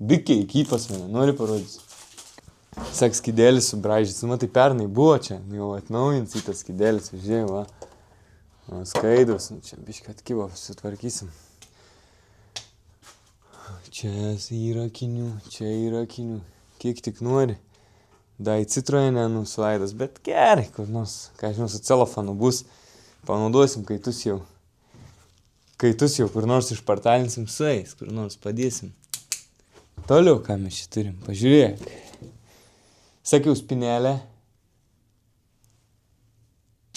A: Bikiai, kypas mane, nori parodyti. Sak, skydėlis subražys, matai, pernai buvo čia, jau atnaujins į tas skydėlis, žiūrėjau, va. Skaidrus, čia biškai atkyvo, sutvarkysim. Čia yra akinių, čia yra akinių. Kiek tik nori. Dai Citroenė nuslaidas, bet gerai, kur nors, ką žinau, su celofanu bus. Panaudosim kaitus jau. Kaitus jau kur nors išpartalinsim su jais, kur nors padėsim. Toliau, ką mes čia turim, pažiūrėk. Sakiau, spinelę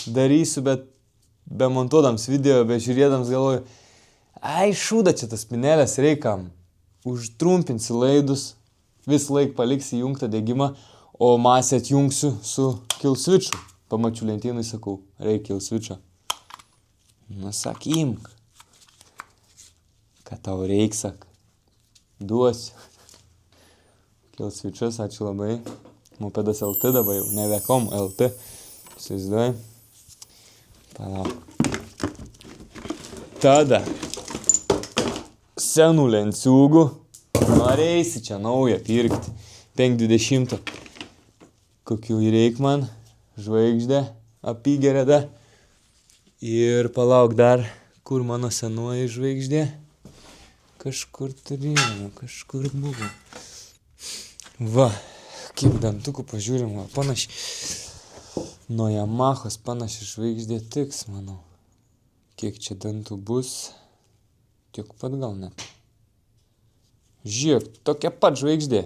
A: darysiu, bet be montuodams video, be žiūrėdams galvoju, ai, šūda čia tas spinelės reikam. Užtrumpinsi laidus, vis laik paliksi įjungtą degimą, o masę atjungsiu su kill switchu. Pamačiu lentynui, sakau, reikia kill switcho. Nu, sak, imk. Ką tau reik, sak. Duosiu. Kill switchas, ačiū labai. Mopedas LT dabar jau, ne Vekom LT. Įsivaizduoji. Palauk. Tada. Senų lenciūgų. Norėsi čia naują pirkti. 520. Kokių įreik man. Žvaigždė. Apygereda. Ir palauk dar. Kur mano senoji žvaigždė? Kažkur turėjau, kažkur buvo. Va. Kiek dantukų pažiūrim, va, panašiai. Nuo Yamahos panašiai žvaigždė tiks, manau. Kiek čia dantų bus? Tiek pat gal net. Žiūrėk, tokia pat žvaigždė.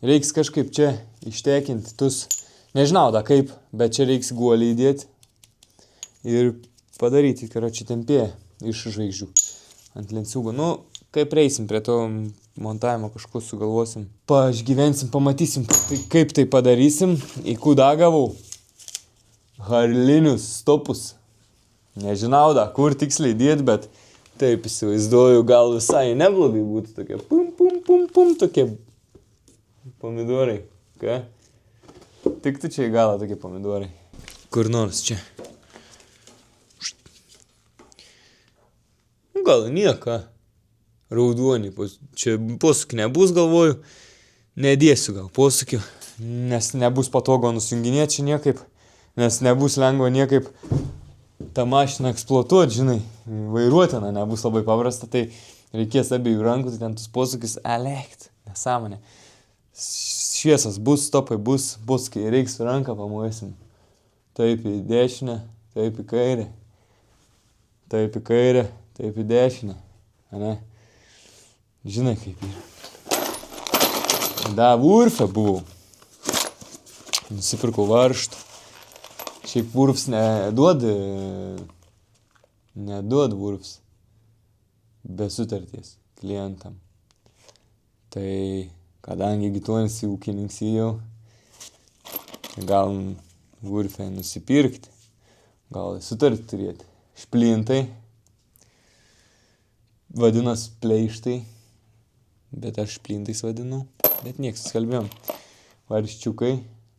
A: Reiks kažkaip čia ištekinti tus. Nežinau da kaip, bet čia reiks guolį įdėti. Ir padaryti, karoči, tempėję iš žvaigždžių ant lenciūgo. Nu, kaip reisim prie to montavimo, kažko sugalvosim. Pažgyvensim, pamatysim, kaip tai padarysim. Į kudą gavau. Harlinius stopus. Nežinau da, kur tiksliai dėt, bet taip įsivaizduoju, gal visai neblogai būtų tokie pum, tokie pomidorai. Ką? Tiktų čia į galą tokie pomidorai. Kur nors čia. Gal nieko. Raudonį. Čia posūkį nebus, galvoju. Nedėsiu gal posūkį. Nes nebus patogo nusijunginėti čia niekaip. Nes nebus lengva niekaip tą mašiną eksploatuoti, žinai. Vairuotina nebus labai paprasta. Tai reikės abiejų rankų, tai ten tus posūkis elekt. Nesąmonė. Šviesas bus, stopai bus. Posūkiai reiks ranką pamojuosim. Taip į dešinę, taip į kairę. Taip į kairę, taip į dešinę. Ane? Žinai kaip yra. Da, Wurfe buvau. Nusipirkau varžtų. Šiaip Wurfs neduod Wurfs be sutarties klientam. Tai kadangi gituonis į ūkininks jau, gal Wurfe nusipirkti, gal sutartį turėti. Šplintai. Vadinas pleištai. Bet aš šplintais vadinu. Bet nieks skalbėjom. Varščiukai.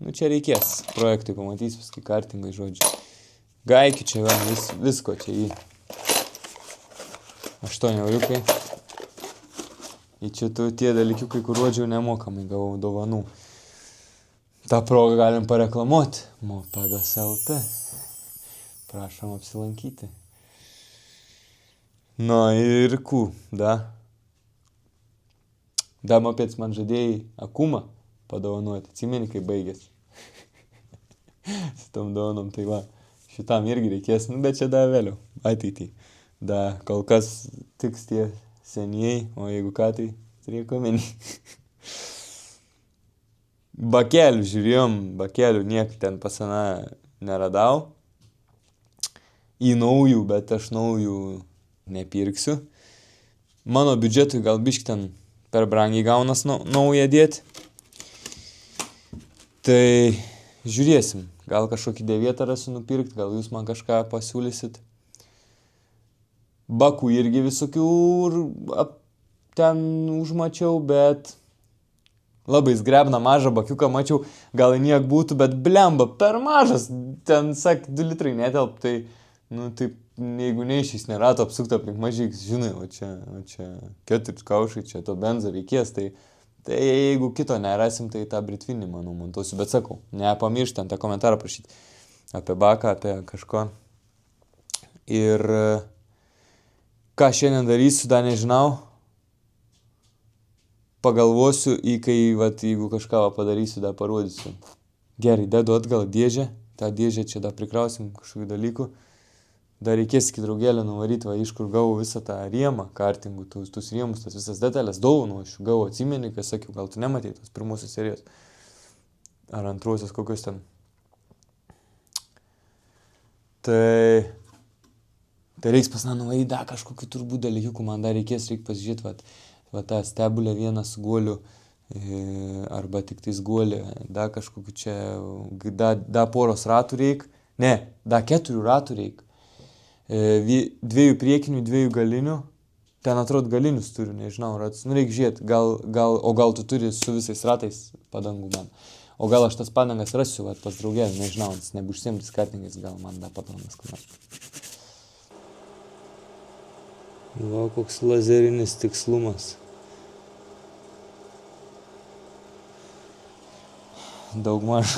A: Nu čia reikės. Projektui pamatys viskai kartingai žodžiu. Gaikių čia va, visko čia į 8 euriukai. Į čia tie dalykiukai, kur rodžiau nemokamai gavau dovanų. tą progą galim pareklamuoti. Mopedas LT. Prašom apsilankyti. Na ir da. Da mopeds man žadėjai akumą padovanoti. Atsimeni, kai baigėsi. Su tom dovanom, tai va. Šitam irgi reikės, nu, bet čia da vėliau, ateitį. Da, kol kas tiks tie senieji, o jeigu ką, tai turėk omeny. Bakelių žiūrėjom, bakelių niek ten pasana neradau. Į naujų, bet aš naujų nepirksiu. Mano biudžetui gal biški ten per brangiai gaunas naują dėti. Tai žiūrėsim, gal kažkokį dėvietą rasiu nupirkti, gal jūs man kažką pasiūlysit. Bakų irgi visokių ten užmačiau, bet labai zgrebna mažą bakiuką mačiau, gal niek būtų, bet blemba, per mažas, ten, sak, 2 litrai netelp, tai, taip, jeigu neišys nerato apsukta aplink mažyks, žinai, o čia 4 kaušai, čia to benzo reikės, tai jeigu kito nerasim, tai tą britvinį, manau, montuosiu, bet sakau, nepamiršti ten tą komentarą prašyti apie baką, apie kažko. Ir ką šiandien darysiu, dar nežinau. Pagalvosiu, jeigu kažką padarysiu, dar parodysiu. Gerai, dedu atgal dėžę, tą dėžę čia dar prikrausim kažkokių dalykų. Dar reikės iki draugėlio nuvaryti, iš kur gavau visą tą rėmą kartingų, tus rėmus, tas visas detalės, dovanų aš gavau, atsimeni, kai sakiau, gal tu nematei tos pirmosios serijos. Ar antrosios kokios ten. Tai reiks pas mane nuvaryti dar kažkokių turbūt dalykų, man dar reikės pasižiūrėti, va tą stebulę vieną su guoliu, arba tik tais guolį, dar kažkokiu čia, dar poros ratų reik, dar 4 ratų reik. 2 priekinių, 2 galinių, ten atrodo galinius turiu, nežinau, ratus, reik žiūrėti, o gal tu turi su visais ratais padangų man, o gal aš tas padangas rasiu, pas draugelį, nežinau, jis nebužsiemtis kartingais, gal man dar padangas kanas. Va, koks lazerinis tikslumas. Daugmaž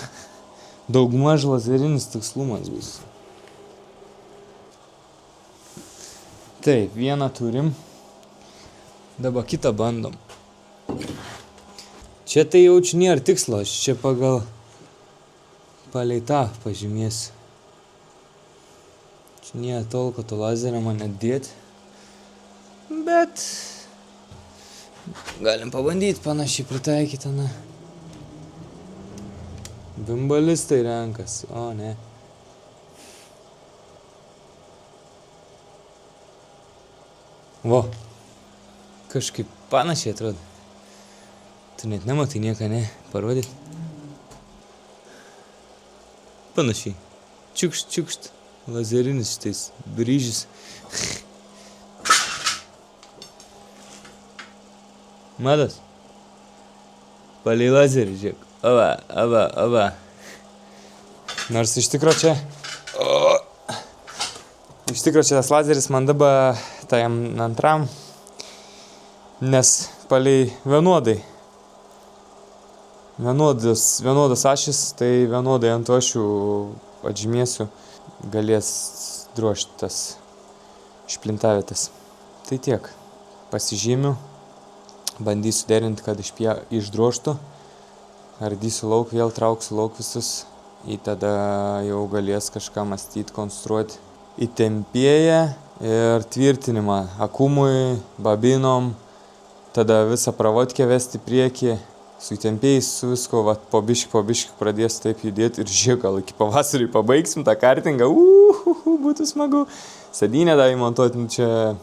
A: lazerinis tikslumas bus. Taip, vieną turim. Dabar kitą bandom. Čia tai jau nėra tikslo, aš čia palei tą pažymėsiu. Čia nėra tolko to lazerio man atdėti. Bet galim pabandyti panašiai pritaikyti, Bimbalistai renkas, o ne. Vo, kažkaip panašiai atrodo. Tu net nematai nieką, ne? Parodyt. Panašiai. Čiukšt, lazerinis šitais bryžis. Matos? Palei lazerį, žiūrėk. Ava. Nors iš tikro čia... Iš tikro čia tas lazeris man dabar tajam antram, nes palei vienodai. Vienodas ašis, tai vienodai ant ašių atžymėsiu, galės drožti tas šplintavietes. Tai tiek. Pasižymiu, bandysiu derinti, kad išdrožtų. Ardysiu lauk, vėl trauksiu lauk visus. Ir tada jau galės kažką mąstyti, konstruoti. Įtempėję ir tvirtinimą akumui, babinom, tada visą pravodkę vesti priekį, su įtempėjais, su visko, po biškį pradės taip judėti ir žiūrėk, gal iki pavasarį pabaigsim tą kartingą, būtų smagu. Sėdynę dar įmontuoti, čia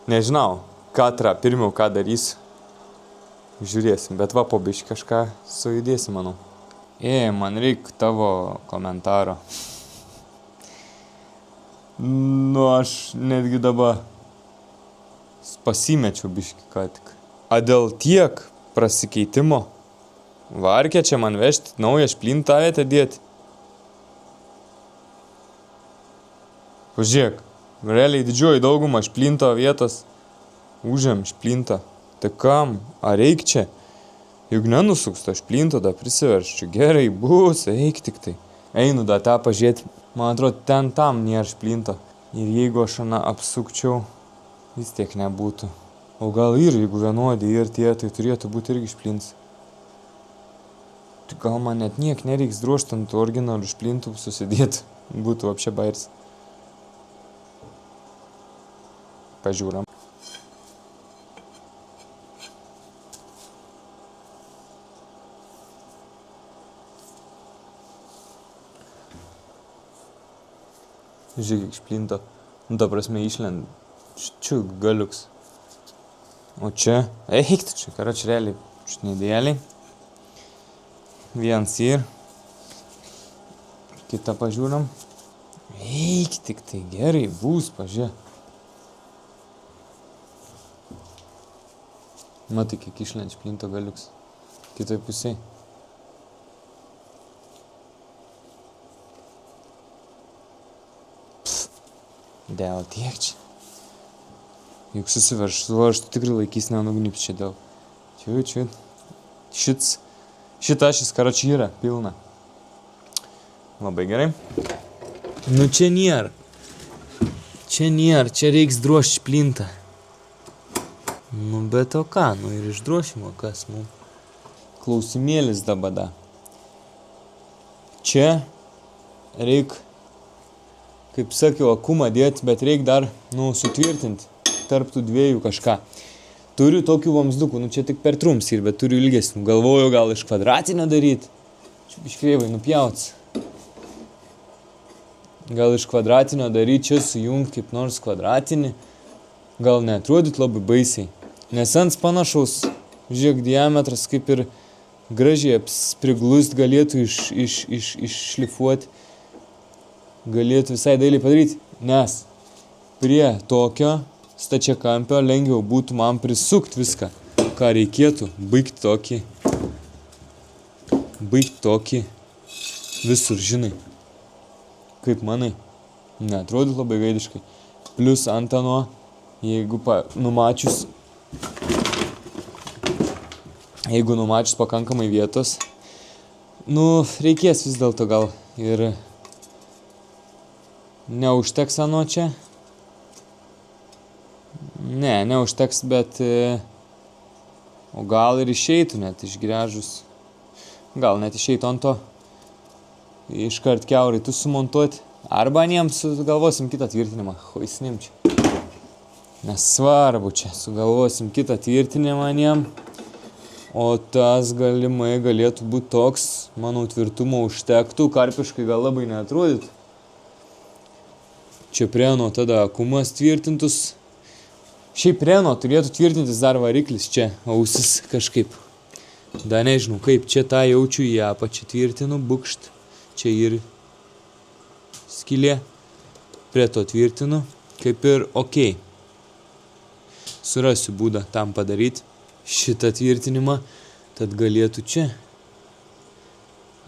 A: nežinau, pirmiau ką darysiu, žiūrėsim, bet po biškį kažką sujudėsim, manau. Man reik tavo komentaro. Aš netgi dabar pasimečiau biškį ką tik. A dėl tiek prasikeitimo varkė čia man vežti naują šplintavietę dėti. Pažiūrėk, realiai didžioji dauguma šplinto vietos užėm šplintą. Tai kam? Ar reik čia? Juk nenusuks to šplinto, da prisiverščiu. Gerai bus, eik tik tai. Einu da tą pažiūrėti. Man atrodo, ten tam nėra šplinto. Ir jeigu aš apsukčiau, vis tiek nebūtų. O gal jeigu vienodai ir tie, tai turėtų būti irgi šplintas. Tai gal man net niek nereiks drožti ant originalių šplintų susidėti. Būtų apšia bairis. Pažiūram. Žiūrėk, šplinto. Ta prasme išlend. Čia galiuks. O čia. Eik tu čia, realiai. Čia nedėliai. Viens ir. Kitą pažiūrim. Eik, tik tai gerai bus, pažiūrė. Matai, kiek išlenč plinto galiuks. Kitoj pusėj. Dėl tiek čia. Juk susiverš, tu tikrai laikys nenugnyps čia dėl. Šis karočiui yra pilna. Labai gerai. Nu čia nėra. Čia reiks drošti plintą. Nu bet o ką, nu ir išdrošimo kas mum. Klausimėlis dabada. Čia reik, kaip sakiau, akumą dėti, bet reik dar, sutvirtinti tarp tų dviejų kažką. Turiu tokių vamsdukų, čia tik per trumps ir, bet turiu ilgesnių. Galvoju gal iš kvadratinio daryti. Čia biškreivai nupjauts. Gal iš kvadratinio daryti čia sujungti kaip nors kvadratinį. Gal neatrodyt labai baisiai. Nes ant panašaus, žiūrėk, diametras kaip ir gražiai priglust galėtų iššlifuoti. Galėtų visai dailiai padaryti. Nes prie tokio stačiakampio lengviau būtų man prisukti viską, ką reikėtų. Baigti tokį visur, žinai. Kaip manai? Neatrodyt labai gaidiškai. Plius ant ano, jeigu numačius pakankamai vietos, reikės vis dėlto gal ir neužteks ano čia. Ne, neužteks, bet o gal ir išeitų net išgręžus. Gal net išeitų ant to iškart kiaurai tu sumontuoti. Arba aniems sugalvosim kitą tvirtinimą. Huisnim čia. Nesvarbu čia. Sugalvosim kitą tvirtinimą aniem. O tas galimai galėtų būti toks, manau, tvirtumo užtektų. Karpiškai gal labai neatrodytų. Čia prieno tada akumas tvirtintus. Šiaip prieno turėtų tvirtintis dar variklis čia, ausis kažkaip. Da nežinau kaip, čia tą jaučiu į apačią tvirtinu, bukšt. Čia ir skylė. Prie to tvirtinu, kaip ir okei. Surasiu būdą tam padaryti šitą tvirtinimą, tad galėtų čia.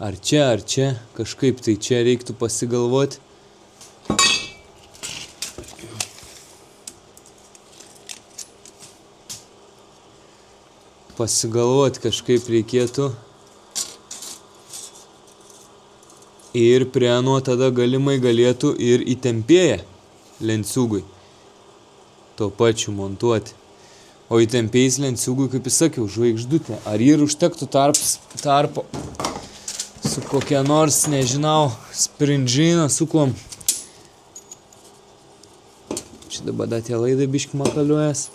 A: Ar čia, kažkaip tai čia reiktų pasigalvoti. Pasigalvoti kažkaip reikėtų. Ir prie ano tada galimai galėtų ir įtempėję lenciūgui to pačiu montuoti. O įtempėjus lenciūgui, kaip įsakiau, žvaigždutė. Ar ir užtektų tarpo su kokia nors, nežinau, sprindžina, su kuom. Čia dabar tie laidai biški makaliuojas.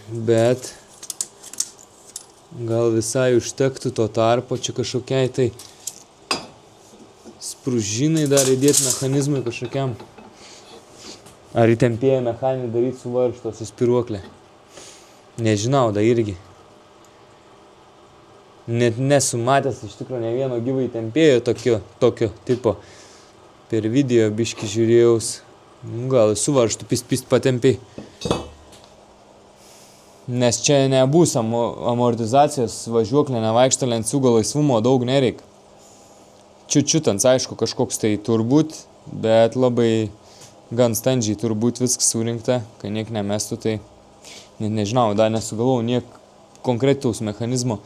A: Bet gal visai užtektų to tarpo, čia kažkokiai tai spružinai dar įdėti mechanizmui kažkokiam. Ar įtempėję mechaninį daryti su varžto, su spiruoklė. Nežinau, da irgi. Net nesu matęs iš tikrųjų ne vieno gyvo įtempėjo tokio tipo. Per video biški žiūrėjaus. Gal su varžtu pist patempiai. Nes čia nebus amortizacijos, važiuoklė nevaikšta lenciūgo laisvumo, daug nereik. Čiučiutans, aišku, kažkoks tai turbūt, bet labai gan standžiai turbūt viskas surinkta, kai niek nemestų, tai nežinau, dar nesugalvau niek konkretaus mechanizmo,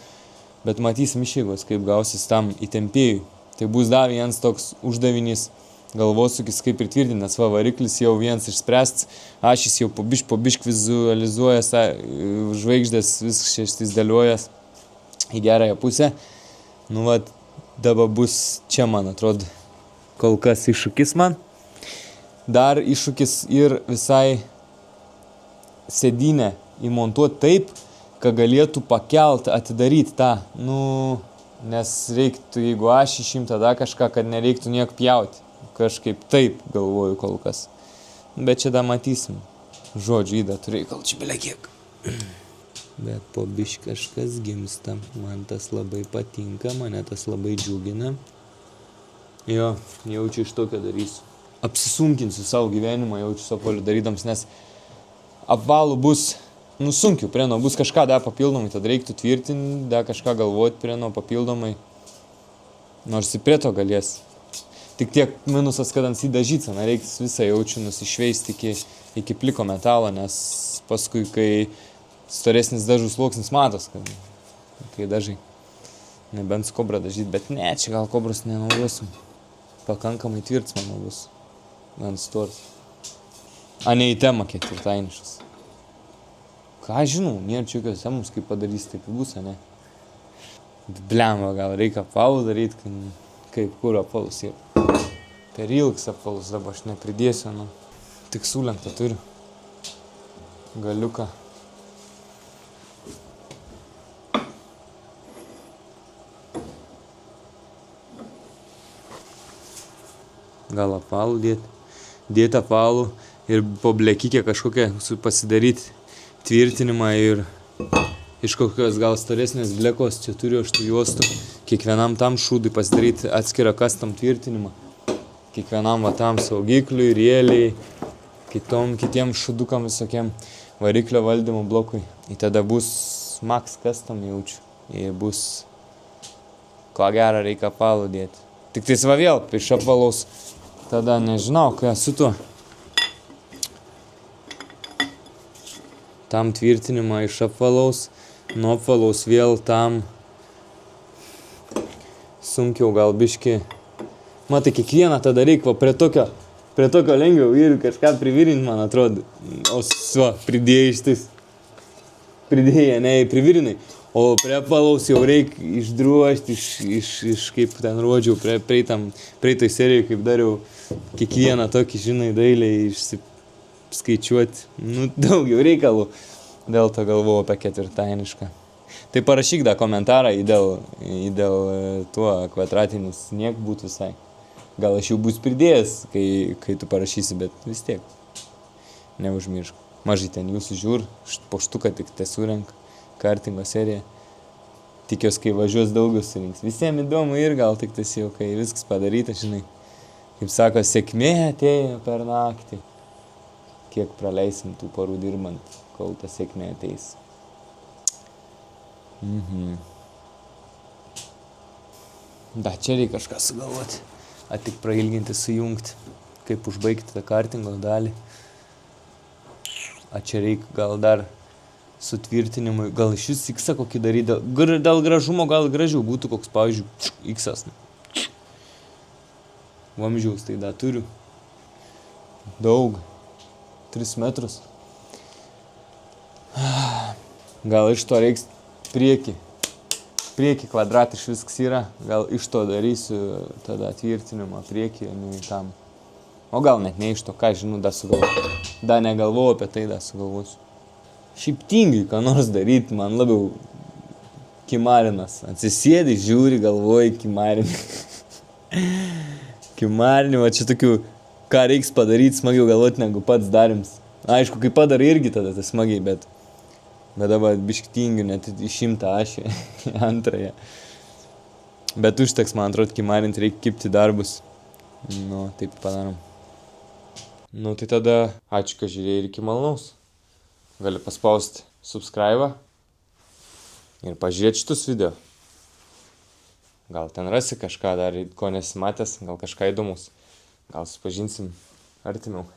A: bet matysim išeigos, kaip gausis tam įtempėjui. Tai bus dar vienas toks uždavinys, galvosūkis kaip ir tvirtinęs, variklis jau vienas išspręsts, ašis jau po bišk vizualizuojas, žvaigždės viskas šeštis dėliojas į gerąją pusę. Dabar bus čia, man atrodo, kol kas iššūkis man. Dar iššūkis ir visai sėdynę įmontuoti taip, kad galėtų pakelt, atidaryti tą, nes reiktų, jeigu aš išimt tada kažką, kad nereiktų niek pjauti. Kažkaip taip galvoju kol kas. Bet čia dar matysim. Žodžiu, įda turėjau, gal čia belia kiek. Bet po biškį kažkas gimsta. Man tas labai patinka, mane tas labai džiugina. Jo, jaučiu iš tokio darysiu. Apsisunkinsiu savo gyvenimą, jaučiu su apvaliu darydams, nes apvalų bus, sunkiu prie bus kažką dar papildomai, tad reiktų tvirtinti, dar kažką galvoti prie papildomai. Nors ir prie to galės. Tik tiek minusas, kad ant įdažyta, reiks visą jaučiu nusišveisti iki pliko metalo, nes paskui, kai storesnis dažų sluoksnis matos, kai dažai. Nebent su kobra dažyti, bet ne, čia gal kobros nenaudosim. Pakankamai tvirts, manau, bus. Gan stors. A ne į temą ketvirtainiškas. Ką žinau, nėra čia jokios temos, kaip padarys, taip bus, ne? Blemba, gal reikia apvalų daryti, kaip kur apvalus yra. Per ilgs apvalus dabar aš nepridėsiu, tik sulenktą turiu. Galiuką. Gal apvalų dėti. Dėti apvalų ir po blekikė kažkokią pasidaryti tvirtinimą ir iš kokios gal storesnės blekos, čia turiu 8 juostų, kiekvienam tam šūdui pasidaryti atskirą custom tvirtinimą. Kiekvienam va tam saugikliui, rėliai, kitiem šūdukam visokiem variklio valdymo blokui. Ir tada bus max custom jaučiu. Ir bus, ko gero reikia apvalų dėti. Tik tai va vėl iš apvalaus. Tada nežinau, ką su tuo. Tam tvirtinimą iš apvalaus, nuo apvalaus vėl tam sunkiau gal biški. Matai, kiekvieną tada reikia prie tokio lengviau ir kažką privirinti, man atrodo. O pridėjai šitais. Pridėjai, ne, privirinai. O prie apvalaus jau reikia išdruošti, kaip ten rodžiau, praeitoj serijai, kaip dariau kiekvieną tokį, žinai, dailiai išskaičiuoti. Daugiau reikalų. Dėl to galvojau apie ketvirtainišką. Tai parašyk dar komentarą, dėl tuo kvadratinis niek būtų visai. Gal aš jau bus pridėjęs, kai tu parašysi, bet vis tiek. Neužmiršk. Mažai ten jūsų žiūr, po štuką tik te surenk. Kartingo serija. Tikiuosi, kai važiuos daugiau surinks. Visiems įdomu ir gal tik tas jau, kai viskas padaryta, žinai. Kaip sako, sėkmė atėjo per naktį. Kiek praleisim tų parų dirbant, kol ta sėkmė ateis. Da, čia reikia kažką sugalvoti. Tik prailginti, sujungti. Kaip užbaigti tą kartingo dalį. Čia reikia gal dar sutvirtinimui, gal iš vis X-a kokį daryti, dėl gražumo gal gražiau būtų koks, pavyzdžiui, X-as. Vamžiaus tai dar turiu. Daug. 3 metrus. Gal iš to reiks priekį. Priekį kvadratiš viskas yra. Gal iš to darysiu tada tvirtinimą priekį, tam. O gal net ne iš to, ką žinau, dar sugalvoju. Dar negalvoju apie tai, dar sugalvosiu. Šiaip tingiai, ką nors daryti, man labiau kimarinas. Atsisėdi, žiūri, galvoji kimarinį. Kimarinį, va čia tokių, ką reiks padaryti, smagiau galvoti negu pats darims. Aišku, kai padarai irgi tada tai smagiai, bet dabar biški tingiu, net išimtą ašį, antrąją. Bet užteks, man atrodo, kimarinti, reikia kipti darbus. Taip padarom. Tai tada ačiū, kad žiūrėjai ir iki malonaus. Gali paspausti subscribe ir pažiūrėti šitus video. Gal ten rasi kažką dar, ko nesimatęs, gal kažką įdomus. Gal supažinsim artimiau.